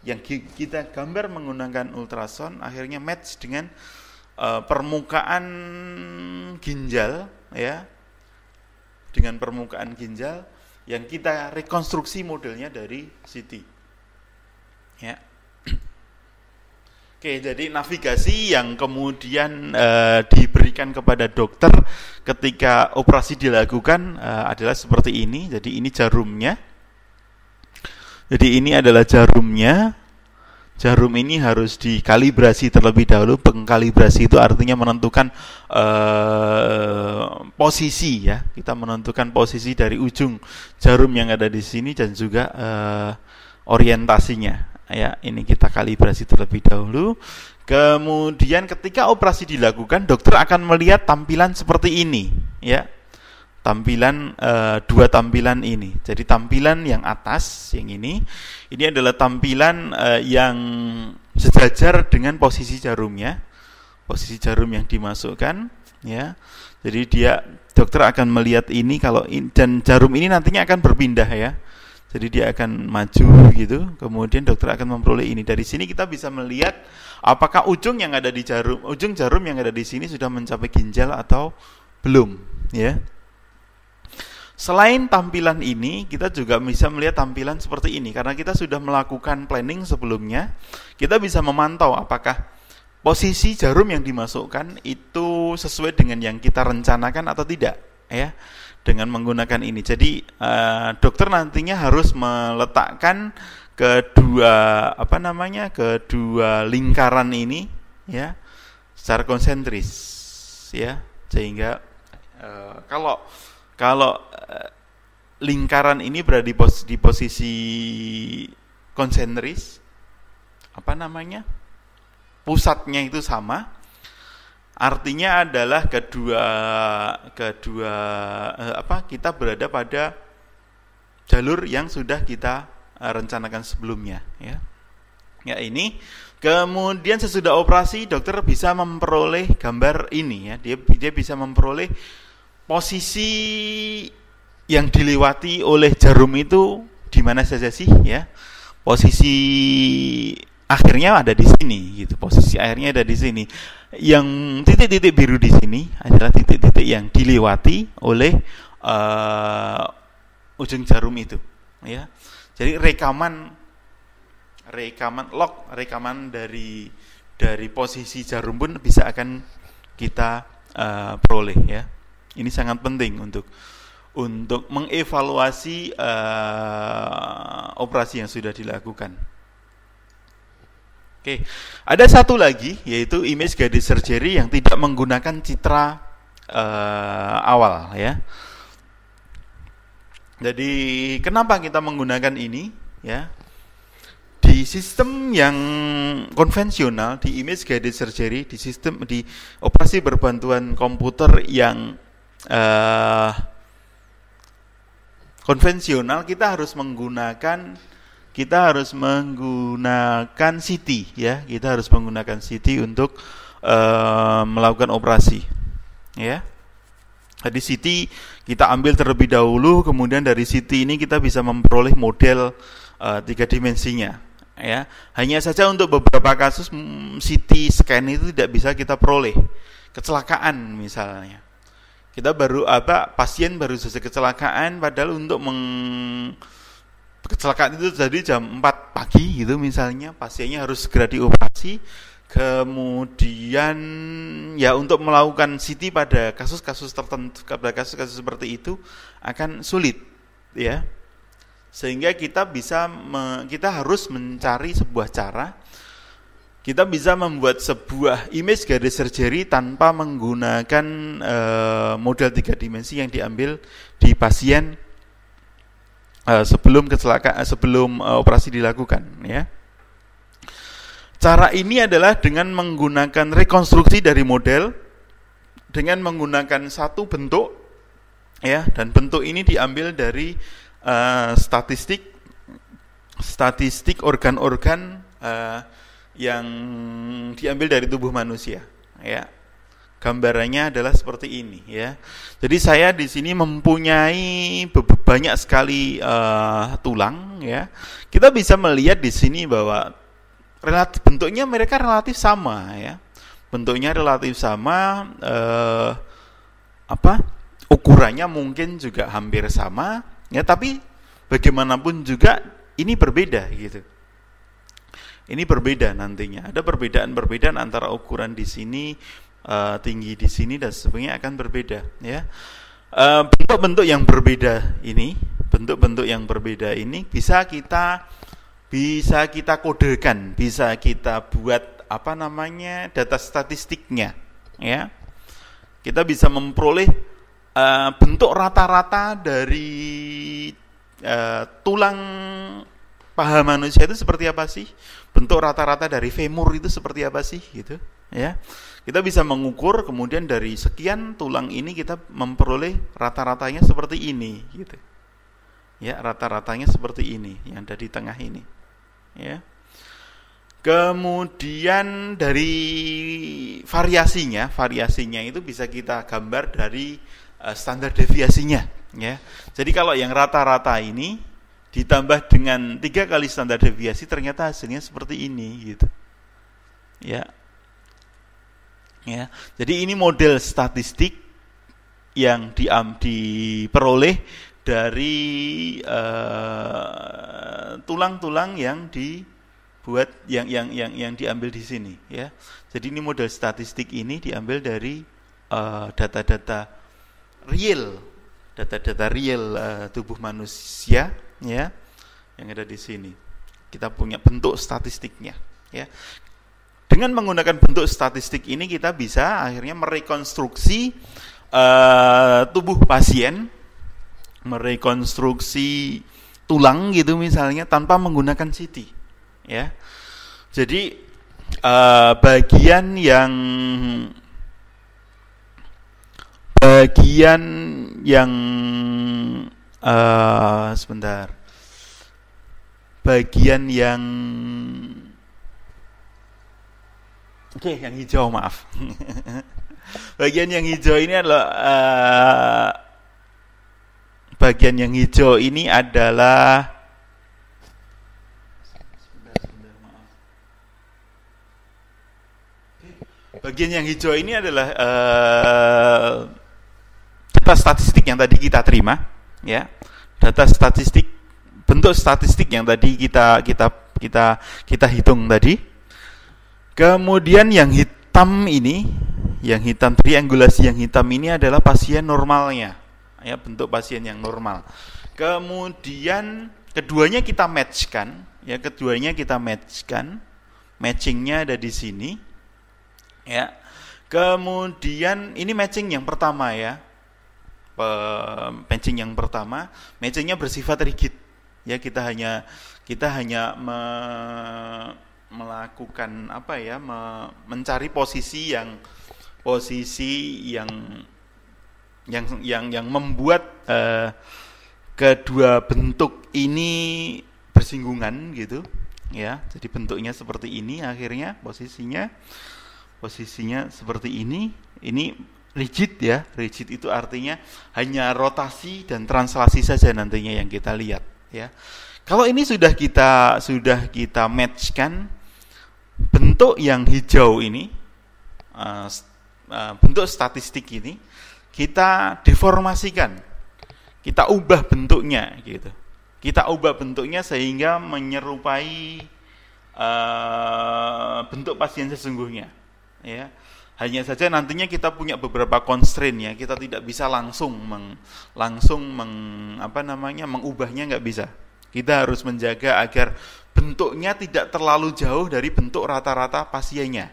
yang kita gambar menggunakan ultrasound akhirnya match dengan permukaan ginjal ya. Dengan permukaan ginjal yang kita rekonstruksi modelnya dari CT. Ya. Oke, jadi navigasi yang kemudian diberikan kepada dokter ketika operasi dilakukan adalah seperti ini. Jadi ini jarumnya. Jadi ini adalah jarumnya. jarum ini harus dikalibrasi terlebih dahulu. Pengkalibrasi itu artinya menentukan posisi ya. Kita menentukan posisi dari ujung jarum yang ada di sini dan juga orientasinya. Ya, ini kita kalibrasi terlebih dahulu. Kemudian ketika operasi dilakukan, dokter akan melihat tampilan seperti ini, ya. Tampilan dua tampilan ini. Jadi tampilan yang atas yang ini adalah tampilan yang sejajar dengan posisi jarumnya, posisi jarum yang dimasukkan, ya. Jadi dokter akan melihat ini dan jarum ini nantinya akan berpindah ya. Jadi dia akan maju gitu, kemudian dokter akan memperoleh ini. Dari sini kita bisa melihat apakah ujung jarum yang ada di sini sudah mencapai ginjal atau belum, ya. Selain tampilan ini, kita juga bisa melihat tampilan seperti ini karena kita sudah melakukan planning sebelumnya. Kita bisa memantau apakah posisi jarum yang dimasukkan itu sesuai dengan yang kita rencanakan atau tidak, ya. Dengan menggunakan ini. Jadi dokter nantinya harus meletakkan kedua lingkaran ini ya secara konsentris ya, sehingga kalau lingkaran ini berada di posisi konsentris, pusatnya itu sama, artinya adalah kita berada pada jalur yang sudah kita rencanakan sebelumnya, ya. Ya, ini kemudian sesudah operasi dokter bisa memperoleh gambar ini ya. Dia bisa memperoleh posisi yang dilewati oleh jarum itu di mana saja sih ya. Posisi akhirnya ada di sini gitu. Posisi akhirnya ada di sini. Yang titik-titik biru di sini adalah titik-titik yang dilewati oleh ujung jarum itu, ya. Jadi rekaman dari posisi jarum pun bisa akan kita peroleh ya. Ini sangat penting untuk mengevaluasi operasi yang sudah dilakukan. Oke, ada satu lagi yaitu image guided surgery yang tidak menggunakan citra awal ya. Jadi kenapa kita menggunakan ini ya? Di sistem yang konvensional, di image guided surgery, di operasi berbantuan komputer yang konvensional, kita harus menggunakan CT ya. Kita harus menggunakan CT untuk melakukan operasi ya. Jadi CT kita ambil terlebih dahulu, kemudian dari CT ini kita bisa memperoleh model 3 dimensinya ya. Hanya saja untuk beberapa kasus CT scan itu tidak bisa kita peroleh. Kecelakaan misalnya. Pasien baru saja kecelakaan, padahal untuk kecelakaan itu terjadi jam 4 pagi gitu misalnya, pasiennya harus segera dioperasi. Kemudian ya untuk melakukan CT pada kasus-kasus tertentu, pada kasus-kasus seperti itu akan sulit ya. Sehingga kita harus mencari sebuah cara. Kita bisa membuat sebuah image guided surgery tanpa menggunakan model 3 dimensi yang diambil di pasien sebelum operasi dilakukan ya. Cara ini adalah dengan menggunakan rekonstruksi dari model dengan menggunakan satu bentuk ya, dan bentuk ini diambil dari statistik organ-organ yang diambil dari tubuh manusia ya. Gambarannya adalah seperti ini ya. Jadi saya di sini mempunyai banyak sekali tulang ya. Kita bisa melihat di sini bahwa bentuknya mereka relatif sama ya. Bentuknya relatif sama, ukurannya mungkin juga hampir sama ya, tapi bagaimanapun juga ini berbeda gitu. Ini berbeda nantinya. Ada perbedaan antara ukuran di sini, tinggi di sini dan sebagainya akan berbeda ya. Bentuk-bentuk yang berbeda ini bisa kita bisa kita kodekan, bisa kita buat apa namanya data statistiknya, ya. Kita bisa memperoleh bentuk rata-rata dari tulang paha manusia itu seperti apa sih? Bentuk rata-rata dari femur itu seperti apa sih, gitu, ya. Kita bisa mengukur, kemudian dari sekian tulang ini kita memperoleh rata-ratanya seperti ini, gitu. Ya, rata-ratanya seperti ini yang ada di tengah ini. Ya. Kemudian dari variasinya itu bisa kita gambar dari standar deviasinya, ya. Jadi kalau yang rata-rata ini ditambah dengan 3 kali standar deviasi ternyata hasilnya seperti ini, gitu. Ya. Ya, jadi ini model statistik yang diperoleh dari tulang-tulang yang dibuat yang diambil di sini, ya. Jadi ini model statistik ini diambil dari data-data real tubuh manusia, ya, yang ada di sini. Kita punya bentuk statistiknya, ya. Dengan menggunakan bentuk statistik ini kita bisa akhirnya merekonstruksi tubuh pasien, merekonstruksi tulang gitu misalnya tanpa menggunakan CT, ya. Jadi bagian yang yang hijau, maaf. Bagian yang hijau ini adalah data statistik yang tadi kita terima, ya. Data statistik, bentuk statistik yang tadi kita hitung tadi. Kemudian yang hitam ini, triangulasi yang hitam ini adalah pasien normalnya, ya, bentuk pasien yang normal. Kemudian keduanya kita matchkan, matchingnya ada di sini, ya. Kemudian ini matching yang pertama, ya, matchingnya bersifat rigid, ya. Kita hanya melakukan mencari posisi yang membuat kedua bentuk ini bersinggungan, gitu, ya. Jadi bentuknya seperti ini, akhirnya posisinya seperti ini rigid, ya. Rigid itu artinya hanya rotasi dan translasi saja nantinya yang kita lihat, ya. Kalau ini sudah kita matchkan, bentuk yang hijau ini, bentuk statistik ini, kita deformasikan, kita ubah bentuknya, gitu. Kita ubah bentuknya sehingga menyerupai bentuk pasien sesungguhnya, ya. Hanya saja nantinya kita punya beberapa constraint, ya. Kita tidak bisa langsung mengubahnya, nggak bisa. Kita harus menjaga agar bentuknya tidak terlalu jauh dari bentuk rata-rata pasiennya,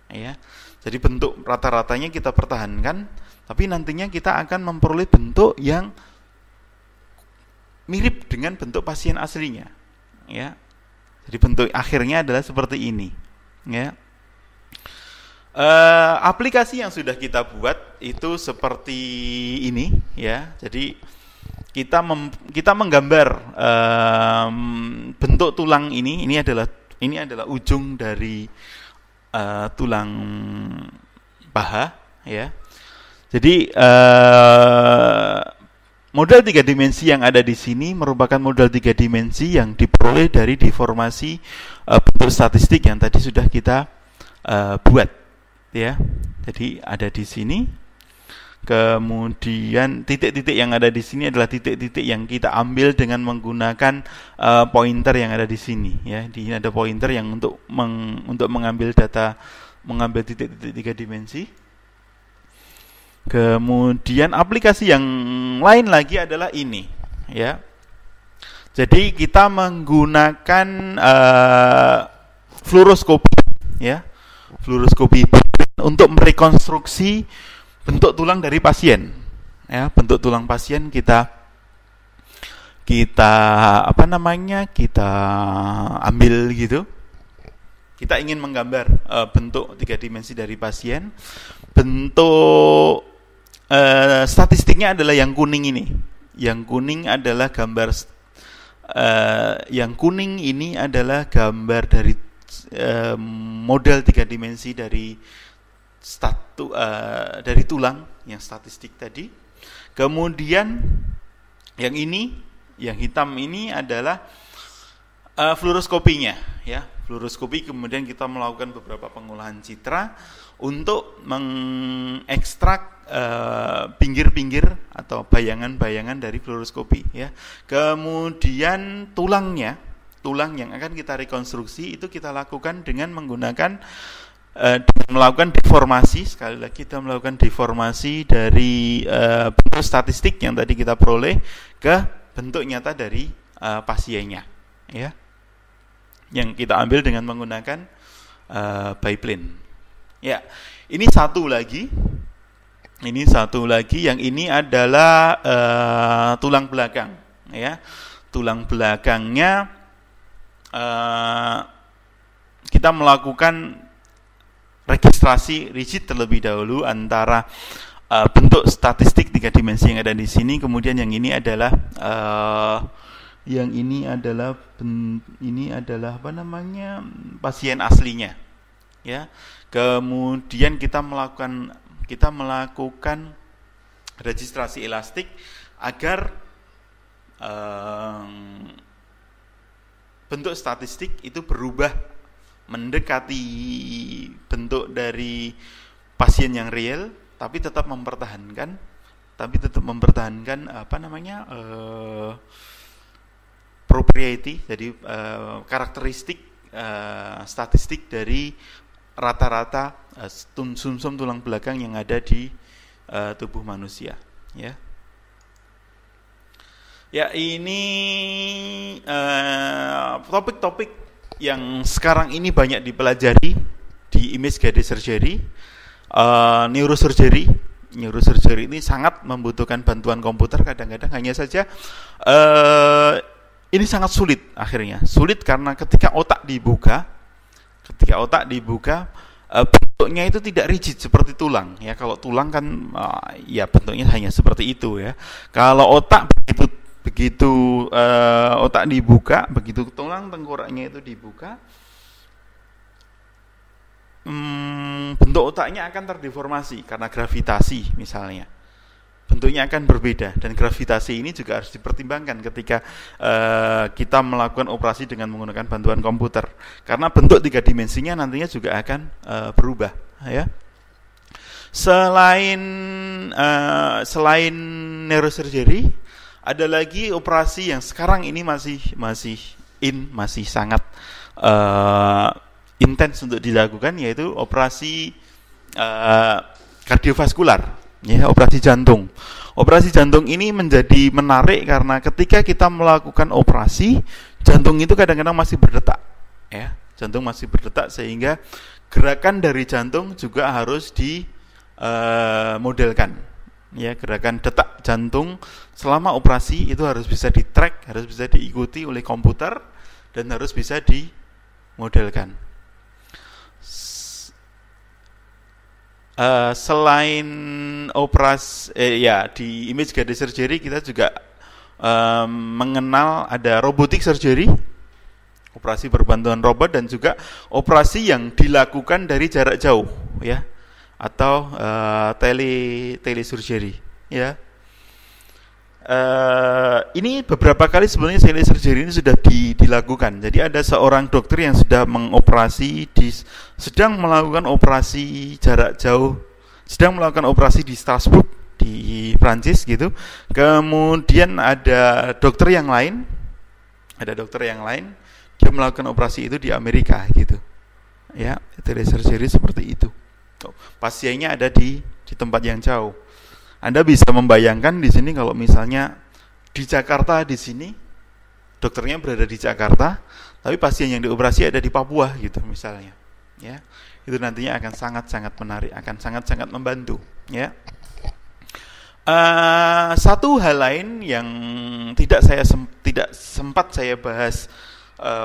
ya. Jadi bentuk rata-ratanya kita pertahankan, tapi nantinya kita akan memperoleh bentuk yang mirip dengan bentuk pasien aslinya, ya. Jadi bentuk akhirnya adalah seperti ini, ya. Aplikasi yang sudah kita buat itu seperti ini, ya. Jadi kita menggambar bentuk tulang ini adalah ujung dari tulang paha, ya. Jadi model 3 dimensi yang ada di sini merupakan model 3 dimensi yang diperoleh dari deformasi bentuk statistik yang tadi sudah kita buat, ya. Jadi ada di sini. Kemudian titik-titik yang ada di sini adalah titik-titik yang kita ambil dengan menggunakan pointer yang ada di sini, ya. Di sini ada pointer yang untuk mengambil data, mengambil titik-titik 3 dimensi. Kemudian aplikasi yang lain lagi adalah ini, ya. Jadi kita menggunakan fluoroskopi, ya, fluoroskopi untuk merekonstruksi bentuk tulang dari pasien. Ya, bentuk tulang pasien kita kita ambil gitu. Kita ingin menggambar bentuk 3 dimensi dari pasien. Bentuk statistiknya adalah yang kuning ini. Yang kuning adalah gambar dari model 3 dimensi dari dari tulang yang statistik tadi. Kemudian yang hitam ini adalah fluoroskopinya, ya. Fluoroskopi, kemudian kita melakukan beberapa pengolahan citra untuk mengekstrak pinggir-pinggir atau bayangan-bayangan dari fluoroskopi, ya. Kemudian tulang yang akan kita rekonstruksi itu kita lakukan dengan menggunakan melakukan deformasi. Sekali lagi kita melakukan deformasi dari bentuk statistik yang tadi kita peroleh ke bentuk nyata dari pasiennya, ya, yang kita ambil dengan menggunakan biplane. Ya, ini satu lagi yang ini adalah tulang belakang, ya. Tulang belakangnya kita melakukan registrasi rigid terlebih dahulu antara bentuk statistik 3 dimensi yang ada di sini, kemudian yang ini adalah pasien aslinya, ya. Kemudian kita melakukan registrasi elastik agar bentuk statistik itu berubah mendekati bentuk dari pasien yang real, tapi tetap mempertahankan propriety, jadi karakteristik statistik dari rata-rata sumsum tulang belakang yang ada di tubuh manusia, ya. Ya, ini topik-topik yang sekarang ini banyak dipelajari di image guided surgery. Neurosurgery ini sangat membutuhkan bantuan komputer kadang-kadang, hanya saja ini sangat sulit karena ketika otak dibuka bentuknya itu tidak rigid seperti tulang, ya. Kalau tulang kan ya bentuknya hanya seperti itu, ya. Kalau otak begitu otak dibuka, begitu tulang tengkoraknya itu dibuka, bentuk otaknya akan terdeformasi karena gravitasi misalnya. Bentuknya akan berbeda, dan gravitasi ini juga harus dipertimbangkan ketika kita melakukan operasi dengan menggunakan bantuan komputer, karena bentuk 3 dimensinya nantinya juga akan berubah, ya. Selain neurosurgery, ada lagi operasi yang sekarang ini masih sangat intens untuk dilakukan, yaitu operasi kardiovaskular, ya, operasi jantung. Operasi jantung ini menjadi menarik karena ketika kita melakukan operasi, jantung itu kadang-kadang masih berdetak, ya. Jantung masih berdetak, sehingga gerakan dari jantung juga harus dimodelkan. Ya, gerakan detak jantung selama operasi itu harus bisa di-track, harus bisa diikuti oleh komputer, dan harus bisa dimodelkan. Selain operasi di image guided surgery, kita juga mengenal ada robotic surgery, operasi berbantuan robot, dan juga operasi yang dilakukan dari jarak jauh, ya, atau telesurgery, ya. Ini beberapa kali sebenarnya telesurgery ini sudah dilakukan. Jadi ada seorang dokter yang sudah sedang melakukan operasi jarak jauh, sedang melakukan operasi di Strasbourg di Prancis gitu. Kemudian ada dokter yang lain dia melakukan operasi itu di Amerika gitu, ya. Telesurgery seperti itu. Pasiennya ada di tempat yang jauh. Anda bisa membayangkan di sini kalau misalnya di Jakarta di sini dokternya berada di Jakarta, tapi pasien yang dioperasi ada di Papua gitu misalnya, ya. Itu nantinya akan sangat-sangat menarik, akan sangat-sangat membantu, ya. Satu hal lain yang tidak sempat saya bahas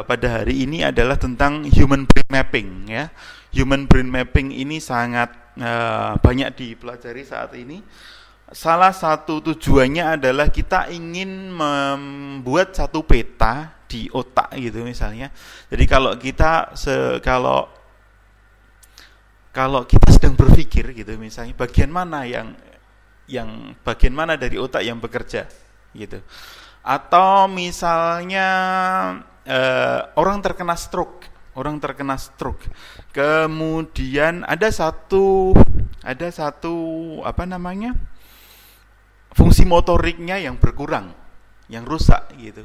pada hari ini adalah tentang human brain mapping, ya. Human brain mapping ini sangat banyak dipelajari saat ini. Salah satu tujuannya adalah kita ingin membuat satu peta di otak gitu misalnya. Jadi kalau kita kalau kita sedang berpikir gitu misalnya, bagian mana bagian mana dari otak yang bekerja gitu. Atau misalnya orang terkena stroke, kemudian ada satu fungsi motoriknya yang berkurang, yang rusak gitu.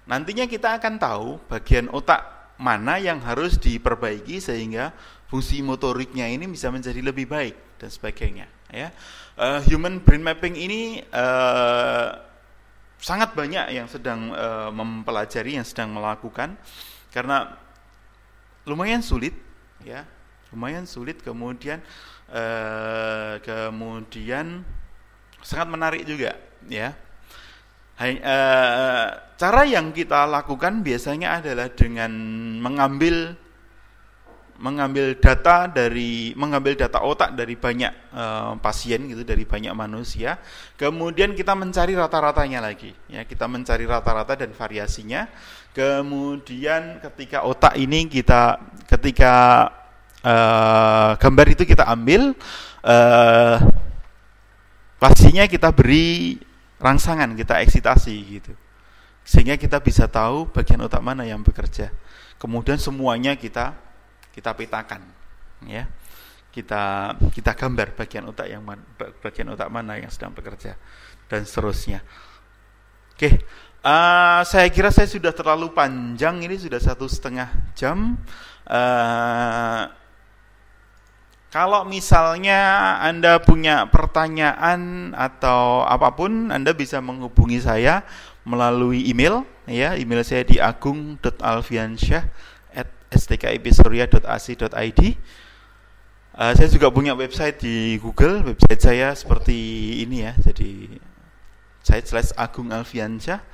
Nantinya kita akan tahu bagian otak mana yang harus diperbaiki sehingga fungsi motoriknya ini bisa menjadi lebih baik dan sebagainya, ya. Human brain mapping ini sangat banyak yang sedang mempelajari, yang sedang melakukan, karena lumayan sulit, ya, kemudian sangat menarik juga, ya. Cara yang kita lakukan biasanya adalah dengan mengambil data otak dari banyak pasien gitu, dari banyak manusia, kemudian kita mencari rata-ratanya lagi, ya, kita mencari rata-rata dan variasinya. Kemudian ketika otak ini ketika gambar itu kita ambil, pastinya kita beri rangsangan, kita eksitasi gitu, sehingga kita bisa tahu bagian otak mana yang bekerja. Kemudian semuanya kita petakan, ya, kita gambar bagian otak mana yang sedang bekerja dan seterusnya. Oke, saya kira saya sudah terlalu panjang, ini sudah 1,5 jam. Kalau misalnya Anda punya pertanyaan atau apapun, Anda bisa menghubungi saya melalui email, ya. Email saya di agung.alfiansyah@stkipsurya.ac.id. Saya juga punya website di Google, website saya seperti ini, ya. Jadi /Agung Alfiansyah,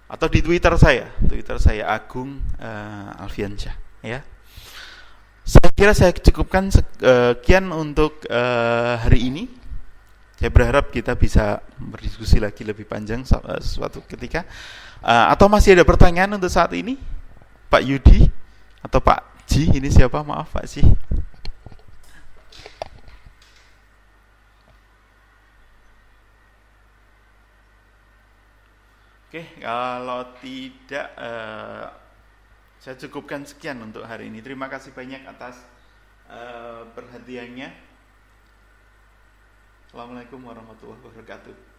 atau di Twitter saya Agung Alfiansyah, ya. Saya kira saya cukupkan sekian untuk hari ini. Saya berharap kita bisa berdiskusi lagi lebih panjang suatu ketika. Atau masih ada pertanyaan untuk saat ini, Pak Yudi atau Pak Ji? Ini siapa? Maaf Pak Ji. Oke, kalau tidak, saya cukupkan sekian untuk hari ini. Terima kasih banyak atas perhatiannya. Assalamualaikum warahmatullahi wabarakatuh.